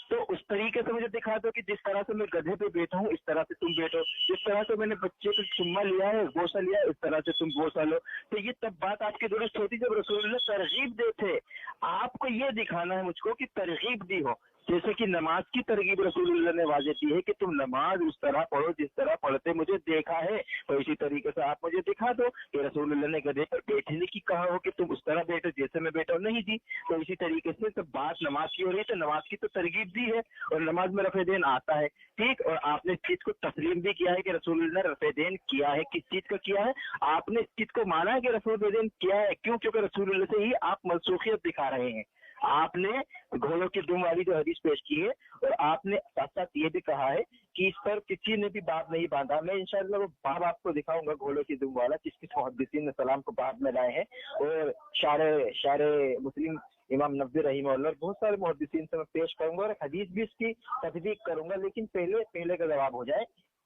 तो उस तरीके से मुझे दिखा दो कि जिस तरह से मैं गधे पे बैठा हूँ इस तरह से तुम बैठो, जिस तरह से मैंने बच्चे को चुम्मा लिया है, गोसा लिया है, इस तरह से तुम गोसा लो। तो ये तब बात आपकी दुरुस्त होती जब रसूलुल्लाह तरगीब देते। आपको ये दिखाना है मुझको कि तरगीब दी हो, जैसे कि नमाज की तरगीब रसूलुल्लाह ने वाज़ेह दी है कि तुम नमाज उस तरह पढ़ो जिस तरह पढ़ते मुझे देखा है, तो इसी तरीके से आप मुझे दिखा दो कि रसूलुल्लाह ने गधे पर बैठने की कहा हो कि तुम उस तरह बैठो जैसे मैं बैठा हूं, नहीं जी। तो इसी तरीके से तो बात नमाज की हो रही है, तो नमाज की तो तरगीब दी है और नमाज में रफ़े देन आता है, ठीक। और आपने इस चीज को तस्लीम भी किया है कि रसूलुल्लाह ने रफ़े देन किया है। किस चीज का किया है? आपने इस चीज को माना है कि रफ़े देन किया है। क्यों? क्योंकि रसूलुल्लाह से ही आप मनसूखियत दिखा रहे हैं। आपने घोड़ों की दुम वाली जो हदीस पेश की है, और आपने साथ साथ ये भी कहा है कि इस पर किसी ने भी बाप नहीं बांधा। मैं इंशाअल्लाह वो बाब आपको दिखाऊंगा घोड़ों की दुम वाला, जिसकी मुहद्दिसीन ने सलाम को बाद में लाए हैं, और शारे मुस्लिम इमाम नबवी रहीमहुल्लाह और बहुत सारे मुहद्दिसीन से मैं पेश करूंगा और एक हदीस भी इसकी तस्दीक करूंगा। लेकिन पहले का जवाब हो जाए,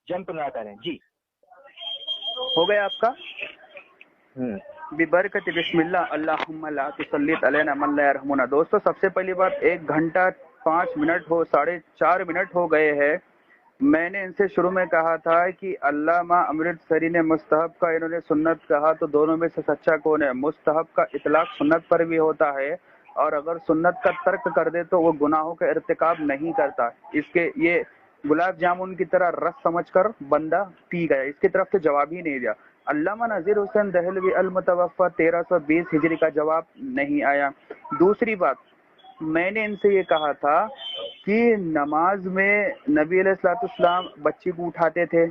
जंप ना करें जी। हो गया आपका? बिबरकत बिस्मिल्लाह अल्लाहुम्मा ला तुसल्लित अलैना मन ला यरहमुना। दोस्तों, सबसे पहली बात, 1 घंटा 5 मिनट हो 4.5 मिनट हो गए हैं। मैंने इनसे शुरू में कहा था कि अल्लामा अमृतसरी ने मुस्तहब का, इन्होंने सुन्नत कहा, तो दोनों में से सच्चा कौन है? मुस्तहब का इतलाक सुन्नत पर भी होता है, और अगर सुन्नत का तर्क कर दे तो वो गुनाहों का इर्तिकाब नहीं करता। इसके ये गुलाब जामुन की तरह रस समझकर बंदा पी गया, इसकी तरफ से जवाब ही नहीं दिया। अल्लामा नज़ीर हुसैन दहलवी अल मुतवफ़ा 1320 हिजरी का जवाब नहीं आया। दूसरी बात, मैंने इनसे ये कहा था कि नमाज में नबी अलैहिस्सलाम बच्ची को उठाते थे,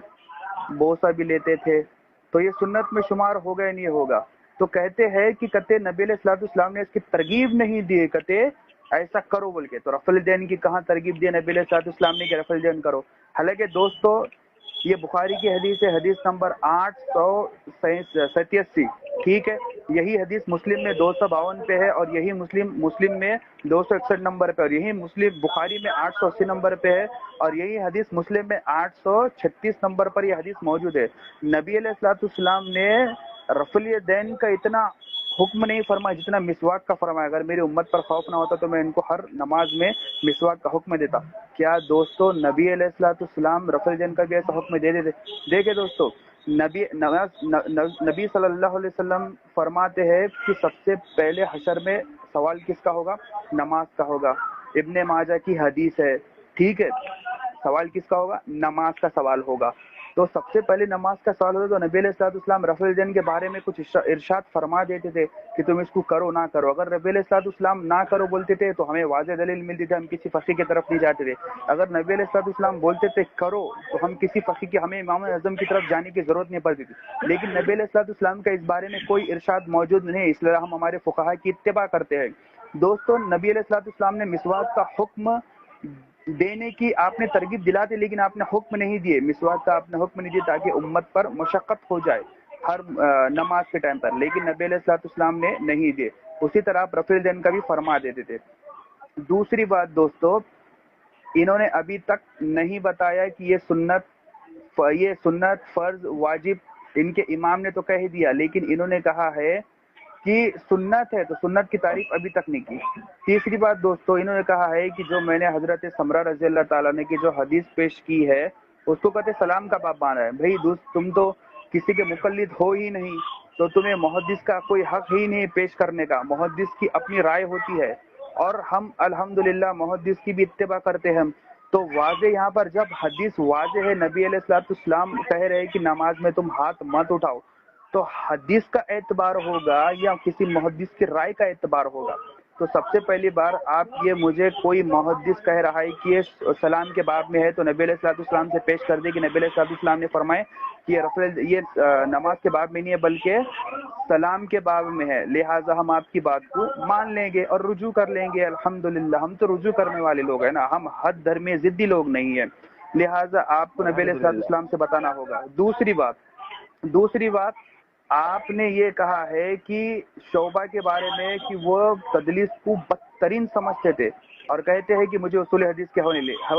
बोसा भी लेते थे, तो ये सुन्नत में शुमार होगा या नहीं होगा? तो कहते हैं कि कहते नबी अलैहिस्सलाम ने इसकी तरगीब नहीं दी, कहते ऐसा करो बोल के। तो रफ़ल देन की कहाँ तरगीब दी नबी अलैहिस्सलाम ने कि रफ़ल देन करो? हालांकि दोस्तों, ये बुखारी की हदीस है, हदीस नंबर 887, ठीक है। यही हदीस मुस्लिम में 252 पे है, और यही मुस्लिम में 261 नंबर पे, और यही मुस्लिम बुखारी में 880 नंबर पे है, और यही हदीस मुस्लिम में 836 नंबर पर यह हदीस मौजूद है। नबी अलैहिस्सलाम ने रफ़ल दैन का इतना हुक्म नहीं फरमाया जितना मिसवाक का फरमाया। अगर मेरी उम्मत पर खौफ ना होता तो मैं इनको हर नमाज में मिसवाक का हुक्म देता। क्या दोस्तों नबी अलैहिस्सलाम रफ़ल देन का भी ऐसा हुक्म दे देते? देखिए दोस्तों, नबी सल्लल्लाहु अलैहि वसल्लम फरमाते हैं कि सबसे पहले हशर में सवाल किसका होगा? नमाज का होगा। इब्ने माजा की हदीस है, ठीक है। सवाल किसका होगा? नमाज का सवाल होगा। तो सबसे पहले नमाज का सवाल होगा। तो नबी अलैहिस्सलाम रफ़ल देन के बारे में कुछ इरशाद फरमा देते थे कि तुम इसको करो ना करो। अगर नबी अलैहिस्सलाम ना करो बोलते थे तो हमें वाज़ेह दलील मिलती थी, हम किसी फ़क़ीह की तरफ नहीं जाते थे। अगर नबी अलैहिस्सलाम बोलते थे करो तो हम किसी फ़क़ीह की, हमें इमाम आज़म की तरफ जाने की ज़रूरत नहीं पड़ती थी। लेकिन नबी अलैहिस्सलाम का इस बारे में कोई इरशाद मौजूद नहीं, इसलिए हम हमारे फ़ुक़हा की इत्तिबा करते हैं। दोस्तों, नबी अलैहिस्सलाम ने मिसवाक का हुक्म देने की आपने तरगीब दिलाते, लेकिन आपने हुक्म नहीं दिए, मिसवाक का आपने हुक्म नहीं दिया ताकि उम्मत पर मशक्क़त हो जाए हर नमाज के टाइम पर, लेकिन नबी अलैहिस्सलाम ने नहीं दिए। उसी तरह आप रफ़ल देन का भी फरमा देते थे। दूसरी बात दोस्तों, इन्होंने अभी तक नहीं बताया कि ये सुन्नत फर्ज वाजिब, इनके इमाम ने तो कह ही दिया, लेकिन इन्होंने कहा है कि सुन्नत है, तो सुन्नत की तारीफ अभी तक नहीं की। तीसरी बात दोस्तों, इन्होंने कहा है कि जो मैंने हजरत समरा रज़ी अल्लाह ताला ने की जो हदीस पेश की है उसको कहते सलाम का बाब माना है। भाई दोस्त, तुम तो किसी के मुक़ल्लिद हो ही नहीं, तो तुम्हें मुहद्दिस का कोई हक ही नहीं पेश करने का। मुहद्दिस की अपनी राय होती है, और हम अल्हम्दुलिल्लाह मुहद्दिस की भी इत्तिबा करते हैं। तो वाज़े यहाँ पर जब हदीस वाज़े है, नबी अलैहिस्सलाम कह रहे हैं कि नमाज में तुम हाथ मत उठाओ, तो हदीस का एतबार होगा या किसी मुहद्दिस की राय का एतबार होगा? तो सबसे पहली बार आप ये मुझे कोई मुहद्दिस कह रहा है कि ये सलाम के बाब में है, तो नबी अलैहिस्सलाम से पेश कर दे कि नबी अलैहिस्सलाम ने फरमाए कि ये नमाज के बाब में नहीं है बल्कि सलाम के बाब में है, लिहाजा हम आपकी बात को मान लेंगे और रुजू कर लेंगे। अल्हम्दुलिल्लाह, हम तो रुजू करने वाले लोग हैं ना, हम हद धर्मी जिद्दी लोग नहीं है, लिहाजा आपको नबी अलैहिस्सलाम से बताना होगा। दूसरी बात, आपने ये कहा है कि शोबा के बारे में कि वो तदलीस को बदतरीन समझते थे और कहते हैं कि मुझे उसूल हदीस के हवा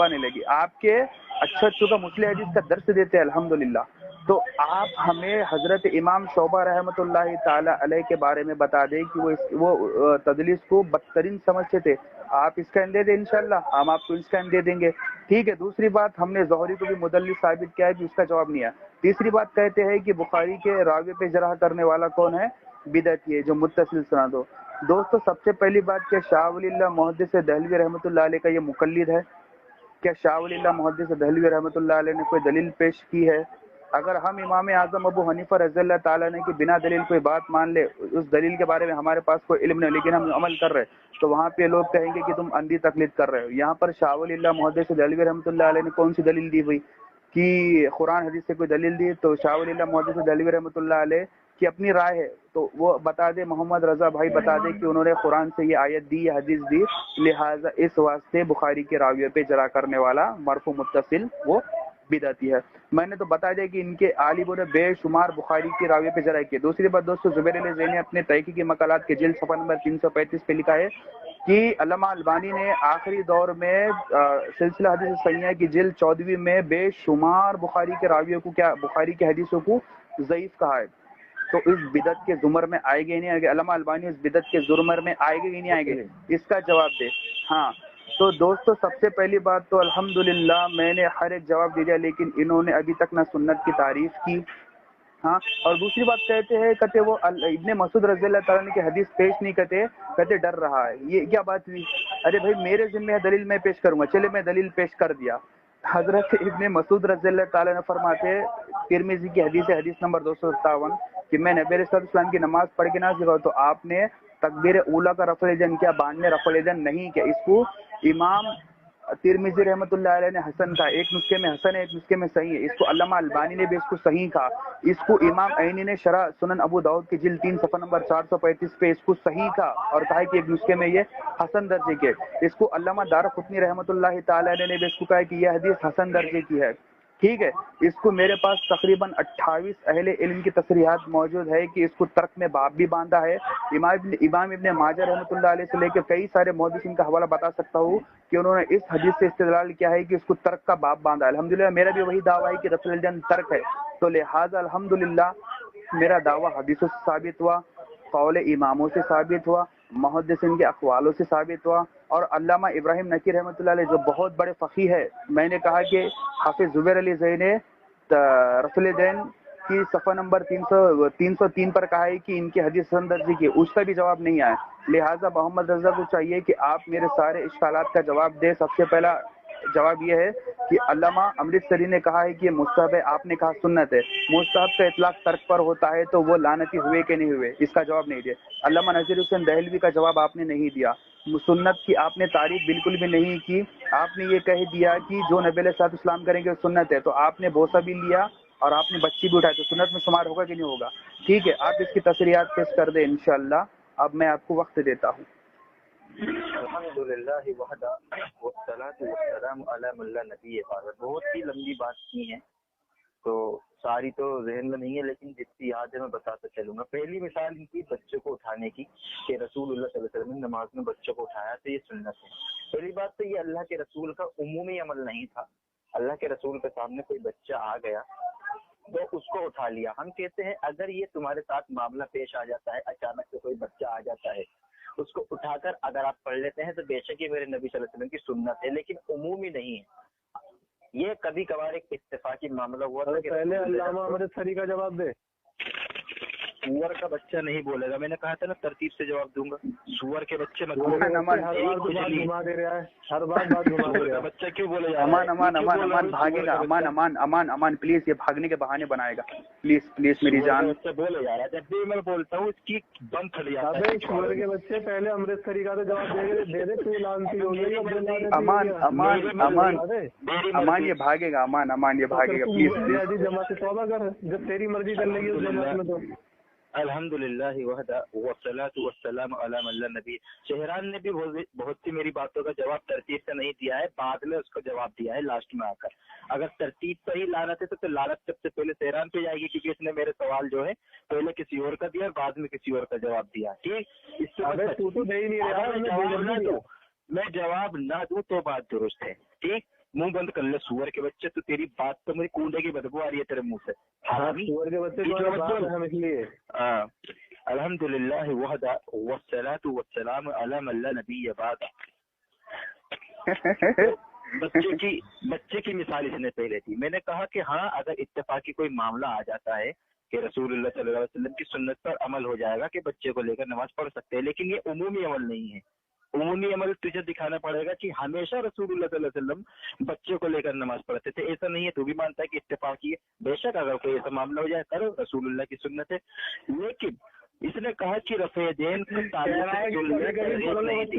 नहीं लगी। आपके अच्छा का मुस्लिम हदीस का दर्स देते हैं अल्हम्दुलिल्लाह। तो आप हमें हजरत इमाम शोबा रहमतुल्लाहि ताला अलैह के बारे में बता दें कि वो तदलीस को बदतरीन समझते थे। आप इसका दे दें, इंशाल्लाह हम आपको इसका दे देंगे, ठीक है। दूसरी बात, हमने ज़ोहरी को भी मुदल्लिस साबित किया है कि उसका जवाब नहीं है। तीसरी बात, कहते हैं कि बुखारी के रावी पे जरह करने वाला कौन है? बिदअती है जो मुत्तसिल सनद हो। دوستو سب سے پہلی بات کیا شاہ ولی اللہ محدث دہلوی رحمۃ اللہ علیہ کا یہ مقلد ہے؟ کیا شاہ ولی اللہ محدث دہلوی رحمۃ اللہ علیہ نے کوئی دلیل پیش کی ہے؟ اگر ہم امام اعظم ابو حنیفہ رضی اللہ تعالیٰ نے کہ بنا دلیل کوئی بات مان لے، اس دلیل کے بارے میں ہمارے پاس کوئی علم نہیں لیکن ہم عمل کر رہے، تو وہاں پہ لوگ کہیں گے کہ تم اندھی تقلید کر رہے ہو۔ یہاں پر شاہ ولی اللہ محدث دہلوی رحمۃ اللہ علیہ نے کون سی دلیل دی ہوئی کہ قرآن حدیث سے کوئی دلیل دی؟ تو شاہ ولی اللہ محدث دہلوی رحمۃ اللہ علیہ کی اپنی رائے ہے، تو وہ بتا دے، محمد رضا بھائی بتا دے کہ انہوں نے قرآن سے یہ آیت دی، یہ حدیث دی، لہٰذا اس واسطے بخاری کے راویوں پہ جرا کرنے والا مرفوع متصل وہ بدعتی ہے۔ میں نے تو بتا دیا کہ ان کے عالموں نے بے شمار بخاری کے راویوں پہ جرا کیا۔ دوسری بات دوستو، زبیر علی زینی اپنے تحقیقی مقالات کے جلد صفحہ نمبر 335 پہ لکھا ہے کہ علامہ البانی نے آخری دور میں سلسلہ حدیث صحیحہ کی جلد 14 میں بے شمار بخاری کے راویوں کو بخاری کے حدیثوں کو ضعیف کہا ہے۔ تو اس بدعت کے زمر میں آئے گے نہیں آئے گے؟ علامہ البانی اس بدعت کے زمر میں آئے گے ہی نہیں آئے گے؟ اس کا جواب دے۔ ہاں تو دوستو سب سے پہلی بات تو الحمدللہ میں نے ہر ایک جواب دے دیا، لیکن انہوں نے ابھی تک نہ سنت کی تعریف کی، ہاں، اور دوسری بات کہتے ہیں کہتے وہ ابن مسعود رضی اللہ تعالیٰ نے کی حدیث پیش نہیں کرتے، کہتے ڈر رہا ہے۔ یہ کیا بات ہوئی؟ ارے بھائی میرے ذمہ ہے دلیل میں پیش کروں گا، چلے میں دلیل پیش کر دیا۔ حضرت ابن مسعود رضی اللہ تعالیٰ نے فرماتے، ترمذی کی حدیث ہے، حدیث نمبر 257، کہ میں نبی علیہ السلام کی نماز پڑھ کے نہ سکھا تو آپ نے تکبیر اولا کا رفع الیدین کیا، بعد میں رفع الیدین نہیں کیا۔ اس کو امام ترمذی رحمۃ اللہ علیہ نے حسن کہا، ایک نسخے میں حسن ہے، ایک نسخے میں صحیح ہے۔ اس کو علامہ البانی نے بھی اس کو صحیح کہا۔ اس کو امام عینی نے شرح سنن ابو داؤد کی جلد 3 صفحہ نمبر 435 پہ اس کو صحیح کہا اور کہا کہ ایک نسخے میں یہ حسن درجے کے۔ اس کو علامہ دارقطنی رحمۃ اللہ تعالی علیہ نے بھی اس کو کہا کہ یہ حدیث حسن درجے کی ہے، ٹھیک ہے۔ اس کو میرے پاس تقریباً 28 اہل علم کی تصریحات موجود ہے کہ اس کو ترک میں باب بھی باندھا ہے۔ امام ابن ماجہ رحمۃ اللہ علیہ سے لے کے کئی سارے محدثین کا حوالہ بتا سکتا ہوں کہ انہوں نے اس حدیث سے استدلال کیا ہے کہ اس کو ترک کا باب باندھا ہے۔ الحمدللہ میرا بھی وہی دعویٰ ہے کہ رفع الیدین ترک ہے، تو لہٰذا الحمدللہ میرا دعویٰ حدیثوں سے ثابت ہوا، قول اماموں سے ثابت ہوا، محدثین کے اقوالوں سے ثابت ہوا، اور علامہ ابراہیم نقی رحمۃ اللہ علیہ جو بہت بڑے فقیہ ہے، میں نے کہا کہ حافظ زبیر علی زئی نے رفع الیدین کی صفحہ نمبر 303 پر کہا ہے کہ ان کی حدیث حسن درجے کی، اس کا بھی جواب نہیں آیا۔ لہٰذا محمد رضا کو چاہیے کہ آپ میرے سارے اشکالات کا جواب دیں۔ سب سے پہلا جواب یہ ہے کہ علامہ امرتسری نے کہا ہے کہ یہ مستحب ہے، آپ نے کہا سنت ہے۔ مستحب کا اطلاق ترک پر ہوتا ہے تو وہ لعنتی ہوئے کہ نہیں ہوئے؟ اس کا جواب نہیں دیا۔ علامہ نذیر حسین دہلوی کا جواب آپ نے نہیں دیا۔ سنت کی آپ نے تعریف بالکل بھی نہیں کی، آپ نے یہ کہہ دیا کہ جو نبی علیہ السلام کریں گے وہ سنت ہے، تو آپ نے بوسہ بھی لیا اور آپ نے بچی بھی اٹھائی، تو سنت میں شمار ہوگا کہ نہیں ہوگا؟ ٹھیک ہے، آپ اس کی تصریحات پیش کر دیں انشاءاللہ۔ اب میں آپ کو وقت دیتا ہوں۔ الحمدللہ وحدہ والصلاۃ والسلام علی من لا نبی بعدہ۔ بہت ہی لمبی بات کی ہے تو ساری تو ذہن میں نہیں ہے، لیکن جتنی یاد ہے میں بتاتا چلوں گا۔ پہلی مثال ان کی بچوں کو اٹھانے کی کہ رسول اللہ صلی اللہ علیہ وسلم نے نماز میں بچوں کو اٹھایا تو یہ سنت ہے۔ پہلی بات تو یہ اللہ کے رسول کا عمومی عمل نہیں تھا، اللہ کے رسول کے سامنے کوئی بچہ آ گیا تو اس کو اٹھا لیا۔ ہم کہتے ہیں اگر یہ تمہارے ساتھ معاملہ پیش آ جاتا ہے، اچانک سے کوئی بچہ آ جاتا ہے، اس کو اٹھا کر اگر آپ پڑھ لیتے ہیں تو بے شک یہ میرے نبی صلی اللہ علیہ وسلم کی سنت ہے، لیکن عمومی نہیں ہے۔ یہ کبھی کبھار ایک اتفاقی معاملہ ہوا تھا کہ پہلے علامہ امرتسری کا جواب دے۔ سور کا بچہ نہیں بولے گا، میں نے کہا تھا نا ترتیب سے جواب دوں گا۔ سور کے بچے مت ہر بات گھما دے رہا ہے، ہر بات گھما دے رہا ہے۔ بچہ کیوں بولے گا؟ امان امان امان امان بھاگے گا، امان امان امان امان پلیز، یہ بھاگنے کے بہانے بنائے گا، پلیز پلیز میری جان۔ بچہ بولے جا رہا ہے، جب بھی میں بولتا ہوں اس کی بم کھڑی جاتا ہے۔ سور کے بچے پہلے امرتسری کا تو جواب دے دے، تو لانتی ہو گئی۔ امان امان امان امان یہ بھاگے گا، امان امان یہ بھاگے گا، پلیز پلیز۔ جماعت سے توبہ کر، جب تیری مرضی چل رہی ہے اس جماعت میں تو۔ الحمدللہ وحدہ والصلاۃ والسلام علی من لا نبی۔ شہران نے بھی بہت سی میری باتوں کا جواب ترتیب سے نہیں دیا ہے، بعد میں اس کو جواب دیا ہے لاسٹ میں آ کر۔ اگر ترتیب پر ہی لعنت ہے تو لعنت سب سے پہلے شہران پہ جائے گی، کیونکہ اس نے میرے سوال جو ہے پہلے کسی اور کا دیا اور بعد میں کسی اور کا جواب دیا، ٹھیک؟ اس سے میں جواب نہ دوں تو بات درست ہے، ٹھیک؟ منہ بند کر لے سور کے بچے، تو تیری بات تو مجھے کونڈے کی بدبو آ رہی ہے تیرے منہ سے۔ سور کے بچے ہم اس لیے الحمدللہ وحدہ والصلاۃ والسلام علی من لا نبی بعدہ۔ بچے کی مثال اس نے پہلے دی۔ میں نے کہا کہ ہاں اگر اتفاقی کوئی معاملہ آ جاتا ہے कि रसूलुल्लाह सल्लल्लाहु अलैहि वसल्लम की सुन्नत पर अमल हो जाएगा कि बच्चे को लेकर नमाज पढ़ सकते हैं, लेकिन ये उमूमी अमल नहीं है। उमूमी अमल तुझे दिखाना पड़ेगा कि हमेशा रसूलुल्लाह सल्लल्लाहु अलैहि वसल्लम बच्चे को लेकर नमाज पढ़ते थे। ऐसा नहीं है, तू भी मानता है कि इत्तेफाकी है, बेशक अगर कोई ऐसा मामला हो जाए करो, रसूलुल्लाह की सुन्नत है। लेकिन इसने कहा कि रफ़े देन बच्चे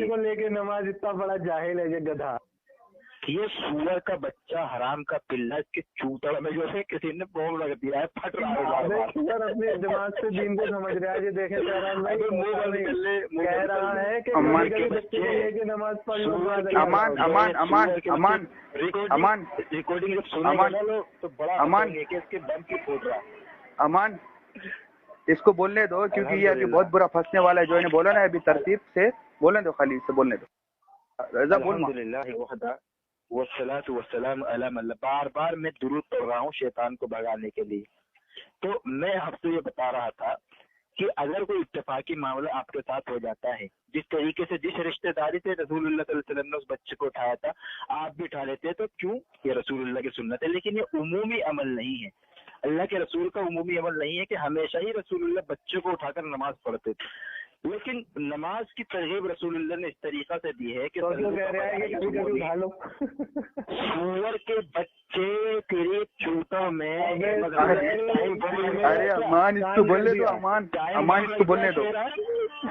को लेके नमाज, इतना बड़ा जाहिल है ये गधा। ये सुअर का बच्चा, हराम का पिल्ला, इसके चूतड़ में जो है किसी ने बॉम्ब रख दिया है, फट रहा है। सुअर अपने दिमाग से दीन को समझ रहा है। ये देखें सहरान भाई कह रहा है कि बच्चे को लेके नमाज पढ़ लो। अमान अमान अमान अमान अमान रिकॉर्डिंग जब सुनेगा लो तो बड़ा अमान कि इसके दम की फूट रहा है। अमान, इसको बोलने दो, क्योंकि ये अभी बहुत बुरा फंसने वाला है। जो इन्हें बोला ना अभी तरतीब से बोलने दो, खाली से बोलने दो। रजा बोल। अल्हम्दुलिल्लाह वस्सलातु वस्सलामु अला मन, बार बार मैं दुरूद पढ़ रहा हूँ शैतान को भगाने के लिए। तो मैं आपसे ये बता रहा था कि अगर कोई इत्तेफाकी मामला आपके साथ हो जाता है, जिस तरीके से जिस रिश्तेदारी से रसूलुल्लाह सल्लल्लाहु अलैहि वसल्लम ने उस बच्चे को उठाया था, आप भी उठा लेते हैं, तो क्यों? ये रसूलुल्लाह की सुन्नत है, लेकिन ये उमूमी अमल नहीं है। अल्लाह के रसूल का उमूमी अमल नहीं है कि हमेशा ही रसूलुल्लाह बच्चे को उठाकर नमाज पढ़ते थे। लेकिन नमाज की तरगीब रसूलुल्लाह ने इस तरीका से दी है कि तो कह रहा है कि कभी उठा लो। सूअर के बच्चे तेरे चूतों में। अरे अमान, इसको बोलने दो। अमान अमान, इसको बोलने दो।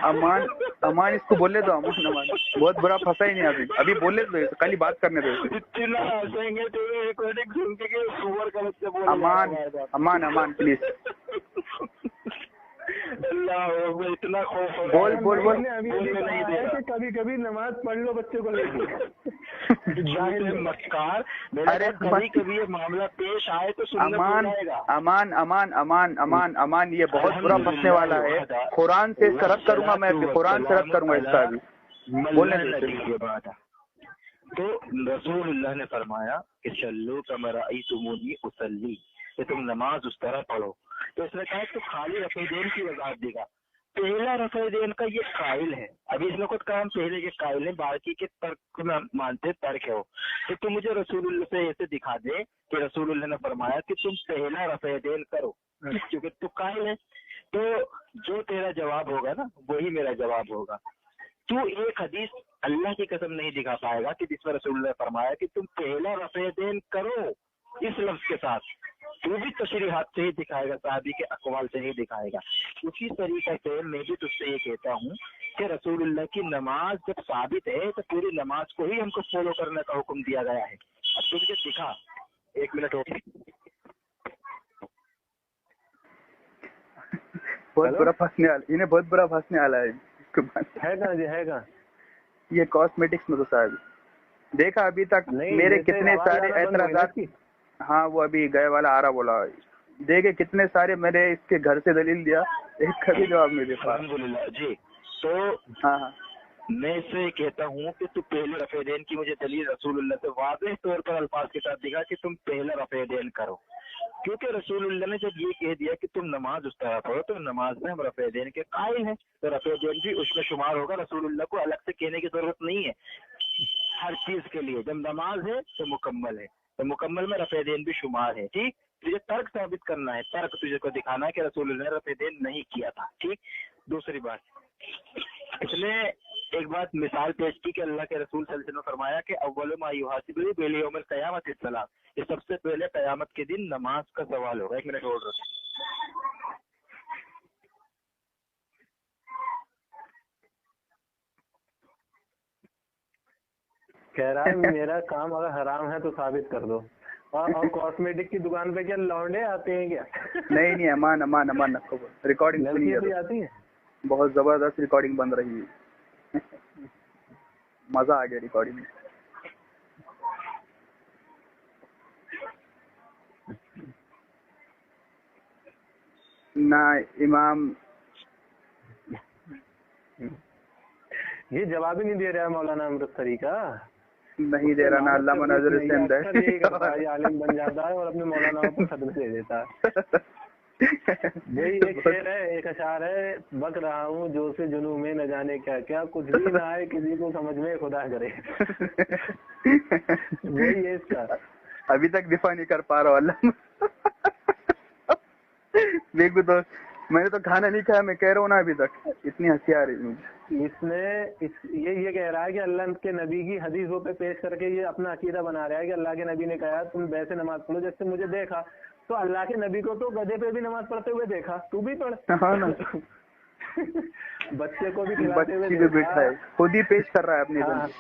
अमान अमान, इसको बोलने दो। अमान अमान, बहुत बुरा फंसा ही नहीं अभी, अभी बोलने दो, कल ही बात करने दो। इतना हंसेंगे तो रिकॉर्डिंग सुन के सूअर का बच्चा बोल। अमान अमान अमान प्लीज। अल्लाह, इतना खौफ हो बोल बोल बोल। अभी नहीं दे कि कभी कभी नमाज पढ़ लो बच्चे को लेके। मक्कार, अरे कभी कभी ये मामला पेश आए तो अमान अमान अमान अमान अमान अमान, ये बहुत बुरा फंसने वाला है। कुरान से इसका रद्द करूंगा मैं, कुरान से रद्द करूंगा इसका अभी। बोलने दो। तो रसूलुल्लाह ने फरमाया कि सल्लू कमा रअयतुमूनी उसल्ली, कि तुम नमाज उस तरह पढ़ो। तो इसने कहा तो खाली रफ़ेदेन की वजाहत देगा। पहला रफ़ेदेन का ये कायल है। अभी इसने खुद कहा हम पहले के कायल है, बाकी के तर्क में मानते तर्क है वो। तो तुम मुझे रसूलुल्लाह से ऐसे दिखा दे कि रसूलुल्लाह ने फरमाया कि तुम पहला रफ़ेदेन करो, क्योंकि तू कायल है। तो जो तेरा जवाब होगा ना वही मेरा जवाब होगा। तू एक हदीस अल्लाह की कसम नहीं दिखा पाएगा कि जिसमें रसूलुल्लाह ने फरमाया कि तुम पहला रफ़ेदेन करो इस लफ्ज के साथ, तू भी तशरीहात से ही दिखाएगा, साहबी के अकवाल से ही दिखाएगा। उसी तरीके से मैं भी तुझसे ये कहता हूँ कि रसूलुल्लाह की नमाज जब साबित है तो पूरी नमाज को ही हमको फॉलो करने का हुक्म दिया गया है। अब तू मुझे दिखा, 1 मिनट हो गया। बहुत बुरा फंसने वाला, इन्हें बहुत बुरा फंसने वाला है। है कहाँ जी, है कहाँ? ये कॉस्मेटिक्स में घुसा है। देखा अभी तक मेरे कितने सारे एतराजात। हाँ, वो अभी गए वाला आ रहा बोला, देखे कितने सारे मैंने इसके घर से दलील दिया, एक कभी जवाब नहीं दे पा। अल्हम्दुलिल्लाह जी। तो हाँ, मैं इससे कहता हूँ कि तू पहले रफ़ेदेन की मुझे दलील रसूलुल्लाह से वाज़ेह तौर पर अल्फाज के साथ दिखा कि तुम पहला रफ़ेदेन करो, क्योंकि रसूलुल्लाह ने जब ये कह दिया कि तुम नमाज उस तरह पढ़ो तो नमाज में हम रफ़ेदेन के कायल हैं, तो रफ़ेदेन भी उसमें शुमार होगा। रसूलुल्लाह को अलग से कहने की जरूरत नहीं है। हर चीज के लिए जब नमाज है तो मुकम्मल है, तो मुकम्मल में रफ़ेदेन भी शुमार है। ठीक, तुझे तर्क साबित करना है, तर्क तुझे को दिखाना है कि रसूलुल्लाह ने रफ़ेदेन नहीं किया था। ठीक, दूसरी बात, इसने एक बात मिसाल पेश की कि अल्लाह के रसूल सल्लल्लाहु अलैहि वसल्लम ने फरमाया कि अव्वलु मा युहासिबुहु बिल यौमिल क़यामत इस्सलात, ये सबसे पहले क़यामत के दिन नमाज का सवाल होगा। 1 मिनट होल्ड रखो। कह रहा है मेरा काम अगर हराम है तो साबित कर दो। और कॉस्मेटिक की दुकान पे क्या लौंडे आते हैं क्या? नहीं अमान अमान अमान नको, रिकॉर्डिंग सुनी है, आती है, बहुत जबरदस्त रिकॉर्डिंग बन रही है। मजा आ गया रिकॉर्डिंग में। ना इमाम ये जवाब ही नहीं दे रहा है मौलाना अमृतसरी का, नहीं दे रहा ना अल्लाह नजर से आलिम बन जाता है और अपने मौलाना को खत्म दे देता है। वही एक शेर है, एक अशार है, बक रहा हूँ जो से जुनू में न जाने क्या क्या, कुछ भी ना आए किसी को समझ में खुदा करे। वही है इसका। अभी तक दिफा नहीं कर पा रहा अल्लाह। देख भी तो, मैंने तो खाना नहीं खाया, मैं कह रहा हूँ ना अभी तक, इतनी हंसी आ रही है मुझे। ये कह रहा है कि अल्लाह के नबी की हदीसों पे पेश करके ये अपना अकीदा बना रहा है कि अल्लाह के नबी ने कहा तुम वैसे नमाज पढ़ो जैसे मुझे देखा। तो अल्लाह के नबी को तो गधे पे भी नमाज पढ़ते हुए देखा, तू भी पढ़। हाँ ना, बच्चे को भी खिलाते हुए बच्ची पे बैठा है, खुद ही पेश कर रहा है अपनी हाँ दलील।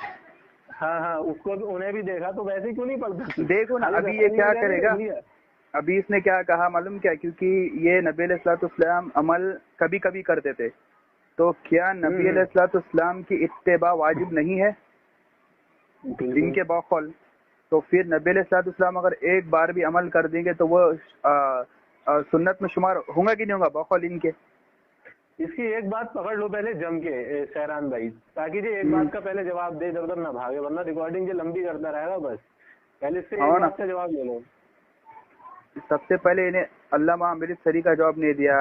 हाँ, उसको भी, उन्हें भी देखा, तो वैसे ही क्यों नहीं पढ़ता? देखो ना अभी ये क्या करेगा, अभी इसने क्या कहा मालूम क्या, क्योंकि ये नबी अलैहिस्सलाम अमल कभी कभी करते थे, तो क्या नबी अलैहिस्सलाम की इत्तिबा वाजिब नहीं है इनके बकौल? तो फिर नबी अलैहिस्सलाम अगर एक बार भी अमल कर देंगे तो वो सुन्नत में शुमार होगा कि नहीं होगा बकौल इनके? इसकी एक बात पकड़ लो पहले जम के सहरान भाई, ताकि जो एक बात का पहले जवाब दे, इधर उधर ना भागे, वरना रिकॉर्डिंग जो लंबी करता रहेगा। बस पहले इससे एक बात का जवाब ले लो। सबसे पहले इन्हें अल्लामा अमृत सरी का जवाब नहीं दिया,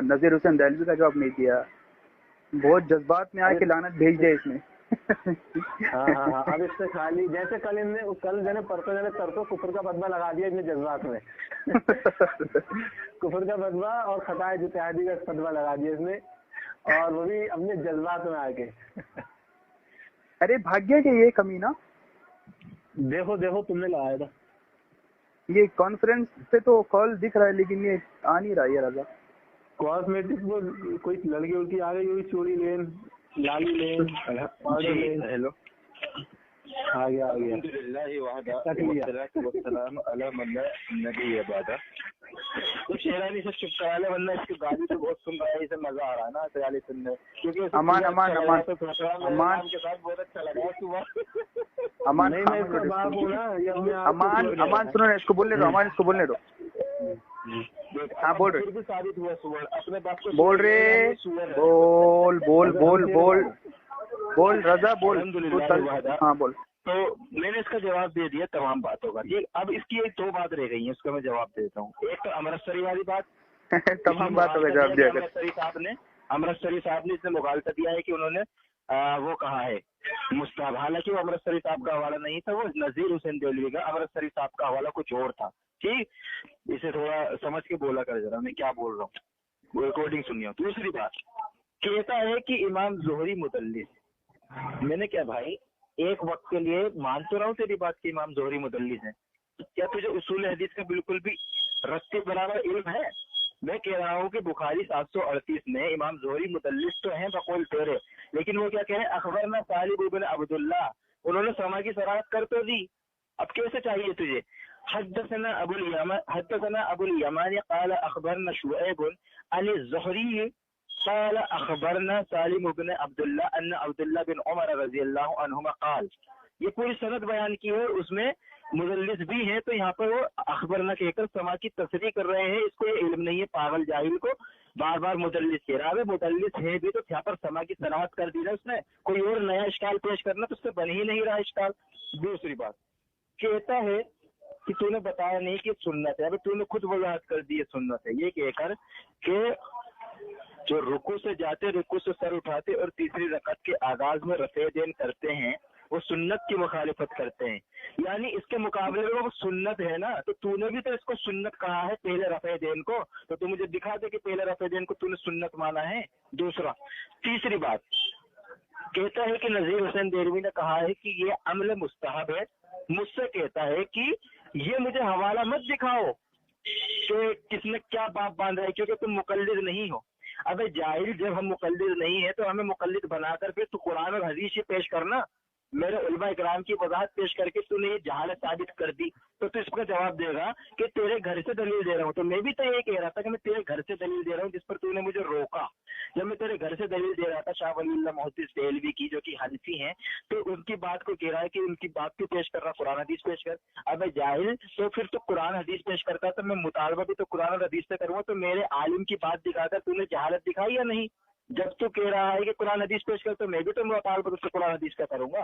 नजीर हुसैन दहलवी का जवाब नहीं दिया, बहुत जज्बात में आके लानत भेज दिया इसने। हाँ, अब इससे खाली जैसे कल जने परसों कुफर का बदला लगा दिया इसने जज्बात में। कुफर का बदला और खताए जित्यादी का बदला लगा दिया इसने, और वो भी अपने जज्बात में आके। अरे भाग्य के ये कमीना, देखो तुमने लगाया था ये कॉन्फ्रेंस पे तो कॉल दिख रहा है लेकिन ये आ नहीं रहा है रजा। कॉस्मेटिक वो कोई लड़की उड़की आ गई, चूड़ी लेन, लाली लेन, पाउडर लेन। हेलो, आ गया तो शेरानी से चुप करा ले, वरना इसकी गाली तो बहुत सुन रहा है, इसे मजा आ रहा है ना गाली सुनने, क्योंकि अमान के साथ बहुत अच्छा लगा सुबह। अमान सुनो ना, इसको बोलने दो, अमान इसको बोलने दो। हाँ बोल रहे, साबित हुआ सुबह अपने बाप को बोल रहे, बोल रजा बोल। हाँ बोल। तो मैंने इसका जवाब दे दिया तमाम बातों का। ये अब इसकी एक दो बात रह गई है, उसका मैं जवाब देता हूँ। एक तो अमृतसरी वाली बात, तमाम बातों का जवाब दिया। अमृतसरी साहब ने इसने मुगालता दिया है कि उन्होंने वो कहा है मुस्ताब, हालांकि वो अमृतसरी साहब का हवाला नहीं था, वो नजीर हुसैन देहलवी का, अमृतसरी साहब का हवाला कुछ और था। ठीक, इसे थोड़ा समझ के बोला कर जरा मैं क्या बोल रहा हूँ, वो रिकॉर्डिंग सुनिए। दूसरी बात कहता है कि इमाम जोहरी मुदल्लिस, मैंने क्या भाई एक वक्त के लिए मान तो रहा हूँ तेरी बात की इमाम जोहरी मुदल्लिस है, क्या तुझे उसूल हदीस का बिल्कुल भी रत्ते बराबर इल्म है? मैं कह रहा हूँ कि बुखारी 738 में इमाम जोहरी मुदल्लिस तो हैं बकौल तेरे, लेकिन वो क्या कह रहे हैं, अखबरना सालिब इब्न अब्दुल्लाह, उन्होंने समा की सराहत कर तो दी, अब कैसे चाहिए तुझे? हद्दसना अबुल यमानी क़ाल अखबरना शुऐब अन ज़ुहरी क़ाल अखबरना सालिम इब्न अब्दुल्लाह अन अब्दुल्लाह बिन उमर रज़ियल्लाहु अन्हुमा क़ाल। ये पूरी सनद बयान की है, उसमें मुदल्लिस भी है, तो यहाँ पर वो अखबरना कहकर समा की तस्रीह कर रहे हैं। इसको ये इल्म नहीं है, पागल जाहिल को बार बार मुदल्लिस कह रहा है। मुदल्लिस है भी तो यहाँ पर समा की सराहत कर दी ना उसने, कोई और नया इश्काल पेश करना तो उससे बन ही नहीं रहा इश्काल। दूसरी बात कहता है कि तूने बताया नहीं कि सुन्नत है, अभी तूने खुद वजाहत कर दी है सुन्नत है, ये कहकर कि जो रुकू से जाते, रुकू से सर उठाते और तीसरी रकअत के आगाज में रफ़े देन करते हैं, वो सुन्नत की मुखालिफत करते हैं। यानी इसके मुकाबले में वो सुन्नत है ना, तो तूने भी तो इसको सुन्नत कहा है पहले रफ़े देन को, तो तू मुझे दिखा दे कि पहले रफ़े देन को तूने सुन्नत माना है। दूसरा, तीसरी बात कहता है कि नजीर हुसैन देहलवी ने कहा है कि ये अमल मुस्तहब है। मुझसे कहता है कि ये मुझे हवाला मत दिखाओ कि किसने क्या बाप बांधा है, क्योंकि तुम मुकल्लिद नहीं हो। अबे जाहिल, जब हम मुकल्लिद नहीं है तो हमें मुकल्लिद बनाकर फिर तू कुरान और हदीस पेश करना, मेरे उलमा इकराम की वजाहत पेश करके तूने ये जहालत साबित कर दी, तो तू इसका जवाब देगा कि तेरे घर से दलील दे रहा हूँ। तो मैं भी तो ये कह रहा था कि मैं तेरे घर से दलील दे रहा हूँ, जिस पर तूने मुझे रोका। जब मैं तेरे घर से दलील दे रहा था शाह वलीउल्लाह मोहद्दिस देहलवी की, जो कि हनफी हैं, तो उनकी बात को कह रहा है कि उनकी बात भी पेश कर रहा, कुरान हदीस पेश कर। अब जाहिल, तो फिर तो कुरान हदीस पेश करता तो मैं मुतालबा भी तो कुरान और हदीस से करूँगा, तो मेरे आलिम की बात दिखाकर तूने जहालत दिखाई या नहीं? जब तू कह रहा है कि कुरान हदीस पेश कर, तो मैं भी तो मुतालबा उससे कुरान हदीस का करूंगा।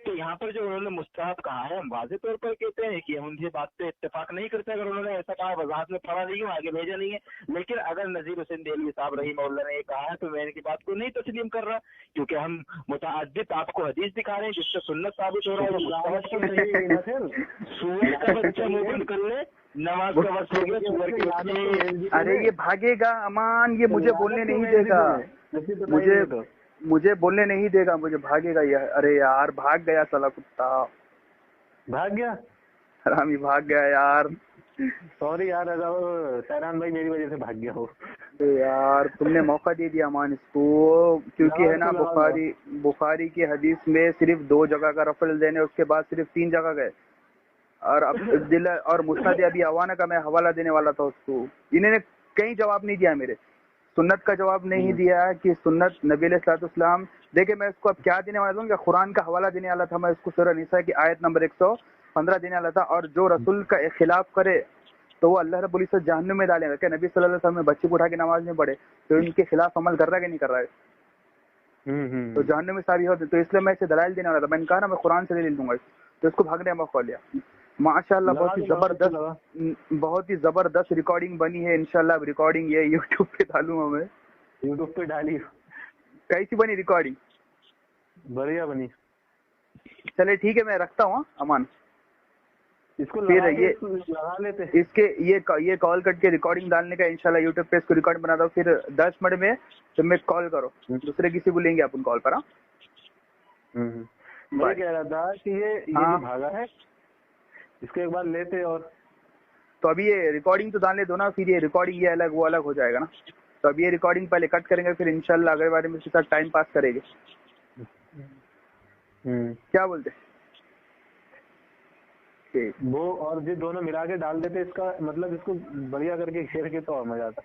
तो यहाँ पर जो उन्होंने मुस्तहब कहा है, हम वाज़ेह तौर पर कहते हैं कि हम उनकी बात पे इत्तेफाक नहीं करते। अगर उन्होंने ऐसा कहा, वजाहत में पढ़ा नहीं है, आगे भेजा नहीं है। लेकिन अगर नजीर हुसैन देहलवी साहब रहीमहुल्लाह ने ये कहा है तो मैं इनकी बात को नहीं तस्लीम कर रहा, क्योंकि हम मुतअद्दिद आपको हदीस दिखा रहे हैं जिससे सुन्नत साबित हो रहा है। सूरज का बच्चा मुंह बंद कर ले, नमाज का वक्त हो गया, सुबह की बात। अरे ये भागेगा अमान, ये मुझे बोलने नहीं देगा, मुझे बोलने नहीं देगा, मुझे भागेगा ये। अरे यार भाग गया साला कुत्ता, भाग गया। हरामी भाग गया यार। सॉरी यार, सैरान भाई मेरी वजह से भाग गया हो। अरे यार तुमने मौका दे दिया अमान इसको, क्योंकि है ना बुखारी की हदीस में सिर्फ 2 जगह का रफल देने, उसके बाद सिर्फ 3 जगह गए। और अब दिल और मुस्नद अबी अवाना का मैं हवाला देने वाला था उसको, इन्होंने कहीं जवाब नहीं दिया मेरे, सुन्नत का जवाब नहीं दिया कि सुन्नत नबी अलैहिस्सलाम। देखिए मैं इसको अब क्या देने वाला था, कुरान का हवाला देने वाला था मैं इसको, सूरह निसा की आयत नंबर 115 देने वाला था। और जो रसूल का खिलाफ करे तो वो अल्लाह रब्बुल इज्जत जहन्नुम में डालेगा। क्या नबी सल्लल्लाहु अलैहि वसल्लम ने बच्चे को उठा के नमाज में पढ़े तो इनके खिलाफ अमल कर रहा है कि नहीं कर रहा है, तो जहन्नुम में साबित होते। तो इसलिए मैं इसे दलाइल देने वाला था, मैंने कहा ना मैं कुरान से ले लूंगा, तो इसको भागने का मौका लिया। माशाल्लाह बहुत ही जबरदस्त रिकॉर्डिंग बनी है। इंशाल्लाह अब रिकॉर्डिंग ये यूट्यूब पे डालूंगा मैं। यूट्यूब पे डाली। कैसी बनी रिकॉर्डिंग? बढ़िया बनी। चले ठीक है, मैं रखता हूँ अमान। इसको फिर ये लगा लेते। इसके ये कॉल कट के रिकॉर्डिंग डालने का इंशाल्लाह यूट्यूब पे इसको रिकॉर्ड बनाता हूँ। फिर 10 मिनट में तुम एक कॉल करो, दूसरे किसी को लेंगे अपन कॉल पर। मैं कह रहा था कि ये जो भागा है इसको एक बार लेते, और तो अभी ये रिकॉर्डिंग तो डालने दो ना, फिर ये रिकॉर्डिंग ये अलग वो अलग हो जाएगा ना। तो अभी ये रिकॉर्डिंग पहले कट करेंगे, फिर इंशाल्लाह अगले बारे में इसके साथ टाइम पास करेंगे। क्या बोलते? ठीक, वो और ये दोनों मिला के डाल देते, इसका मतलब इसको बढ़िया करके शेयर के तो और मजा आता।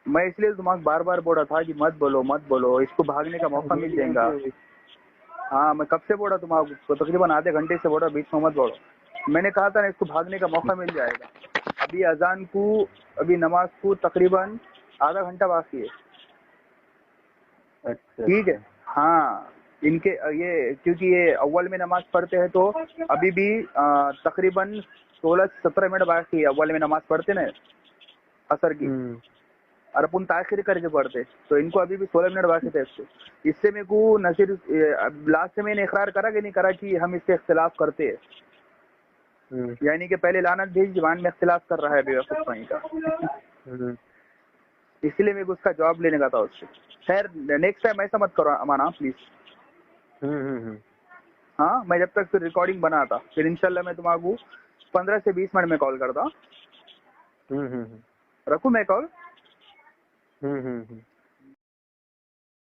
मैं इसलिए तुम्हारा बार बार बोल रहा था कि मत बोलो, इसको भागने का मौका मिल जाएगा। हाँ मैं कब से बोल रहा तुम्हारा, तकरीबन आधे घंटे से बोल रहा, बीच में मत बोलो। मैंने कहा था ना इसको भागने का मौका मिल जाएगा। अभी अजान को, अभी नमाज को तकरीबन आधा घंटा बाकी है। अच्छा ठीक है। हाँ इनके ये, क्योंकि ये अव्वल में नमाज पढ़ते हैं तो अभी भी तकरीबन 16 से 17 मिनट बाकी है। अव्वल में नमाज पढ़ते ना असर की, और अपन ताखिर करके पढ़ते, तो इनको अभी भी 16 मिनट बाकी थे इसको। इससे मेरे को नसीर लास्ट में मैंने इकरार करा कि नहीं करा कि हम इससे इख्तिलाफ करते हैं, यानी कि पहले लानत भेज जबान में इख्तिलाफ कर रहा है बेवकूफ कहीं का। इसलिए मेरे को उसका जवाब लेने का था उससे। खैर नेक्स्ट टाइम ऐसा मत करो अमाना प्लीज। हाँ मैं जब तक फिर रिकॉर्डिंग बना था, फिर इंशाल्लाह मैं तुम्हारा 15 से 20 मिनट में कॉल करता हूँ। रखूँ मैं कॉल?